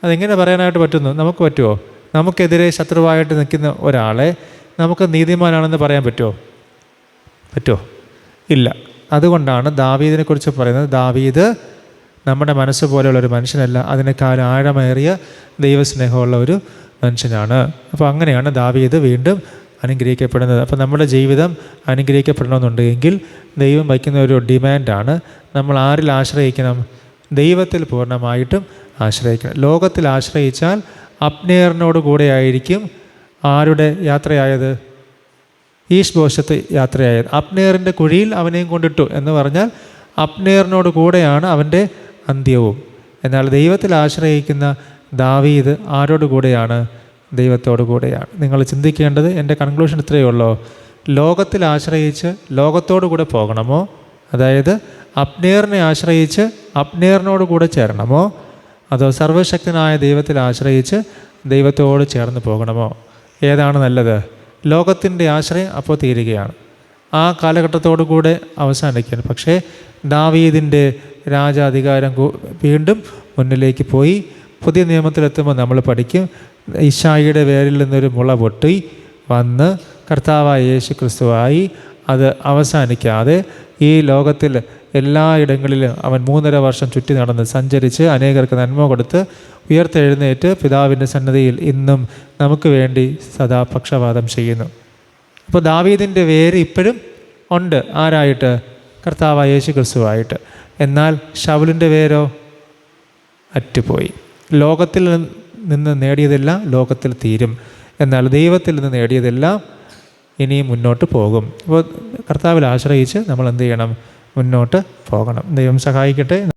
അതെങ്ങനെ പറയാനായിട്ട് പറ്റുന്നു? നമുക്ക് പറ്റുമോ? നമുക്കെതിരെ ശത്രുവായിട്ട് നിൽക്കുന്ന ഒരാളെ നമുക്ക് നീതിമാനാണെന്ന് പറയാൻ പറ്റുമോ? ഇല്ല. അതുകൊണ്ടാണ് ദാവീദിനെക്കുറിച്ച് പറയുന്നത്, ദാവീദ് നമ്മുടെ മനസ്സ് പോലെയുള്ളൊരു മനുഷ്യനല്ല, അതിനേക്കാൾ ആഴമേറിയ ദൈവസ്നേഹമുള്ള ഒരു മനുഷ്യനാണ്. അപ്പോൾ അങ്ങനെയാണ് ദാവീദ് വീണ്ടും അനുഗ്രഹിക്കപ്പെടുന്നത്. അപ്പോൾ നമ്മുടെ ജീവിതം അനുഗ്രഹിക്കപ്പെടണമെന്നുണ്ടെങ്കിൽ ദൈവം വയ്ക്കുന്ന ഒരു ഡിമാൻഡാണ്, നമ്മൾ ആരിൽ ആശ്രയിക്കണം? ദൈവത്തിൽ പൂർണ്ണമായിട്ടും ആശ്രയിക്കണം. ലോകത്തിൽ ആശ്രയിച്ചാൽ അബ്നേറിനോട് കൂടെ ആയിരിക്കും ആരുടെ യാത്രയായത്? ഈശ്ബോശത്ത് യാത്രയായത്. അബ്നേറിൻ്റെ കുഴിയിൽ അവനെയും കൊണ്ടിട്ടു എന്ന് പറഞ്ഞാൽ അബ്നേറിനോട് കൂടെയാണ് അവൻ്റെ അന്ത്യവും. എന്നാൽ ദൈവത്തിൽ ആശ്രയിക്കുന്ന ദാവീദ് ആരോട് കൂടെയാണ്? ദൈവത്തോടു കൂടെയാണ്. നിങ്ങൾ ചിന്തിക്കേണ്ടത്, എൻ്റെ കൺക്ലൂഷൻ ഇത്രയേ ഉള്ളൂ. ലോകത്തിൽ ആശ്രയിച്ച് ലോകത്തോടു കൂടെ പോകണമോ, അതായത് അബ്നേറിനെ ആശ്രയിച്ച് അബ്നേറിനോട് കൂടെ ചേരണമോ, അതോ സർവശക്തനായ ദൈവത്തിൽ ആശ്രയിച്ച് ദൈവത്തോട് ചേർന്ന് പോകണമോ? ഏതാണ് നല്ലത്? ലോകത്തിൻ്റെ ആശ്രയം അപ്പോൾ തീരുകയാണ്, ആ കാലഘട്ടത്തോടു കൂടെ അവസാനിക്കുകയാണ്. പക്ഷേ ദാവീദിൻ്റെ രാജാധികാരം വീണ്ടും മുന്നിലേക്ക് പോയി. പുതിയ നിയമത്തിലെത്തുമ്പോൾ നമ്മൾ പഠിക്കും, ഇശായിയുടെ വേരിൽ നിന്നൊരു മുള പൊട്ടി വന്ന് കർത്താവായ യേശു ക്രിസ്തുവായി അത് അവസാനിക്കാതെ ഈ ലോകത്തിൽ എല്ലായിടങ്ങളിലും അവൻ 3.5 വർഷം ചുറ്റി നടന്ന് സഞ്ചരിച്ച് അനേകർക്ക് നന്മ കൊടുത്ത് ഉയർത്തെഴുന്നേറ്റ് പിതാവിൻ്റെ സന്നദ്ധിയിൽ ഇന്നും നമുക്ക് വേണ്ടി സദാ പക്ഷപാതം ചെയ്യുന്നു. അപ്പോൾ ദാവീദിൻ്റെ വേര് ഇപ്പോഴും ഉണ്ട്. ആരായിട്ട്? കർത്താവായ യേശു ക്രിസ്തുവായിട്ട്. എന്നാൽ ശൗലിൻ്റെ വേരോ അറ്റുപോയി. ലോകത്തിൽ നിന്ന് നേടിയതെല്ലാം ലോകത്തിൽ തീരും, എന്നാൽ ദൈവത്തിൽ നിന്ന് നേടിയതെല്ലാം ഇനിയും മുന്നോട്ട് പോകും. അപ്പോൾ കർത്താവിൽ ആശ്രയിച്ച് നമ്മൾ എന്ത് ചെയ്യണം? മുന്നോട്ട് പോകണം. ദൈവം സഹായിക്കട്ടെ.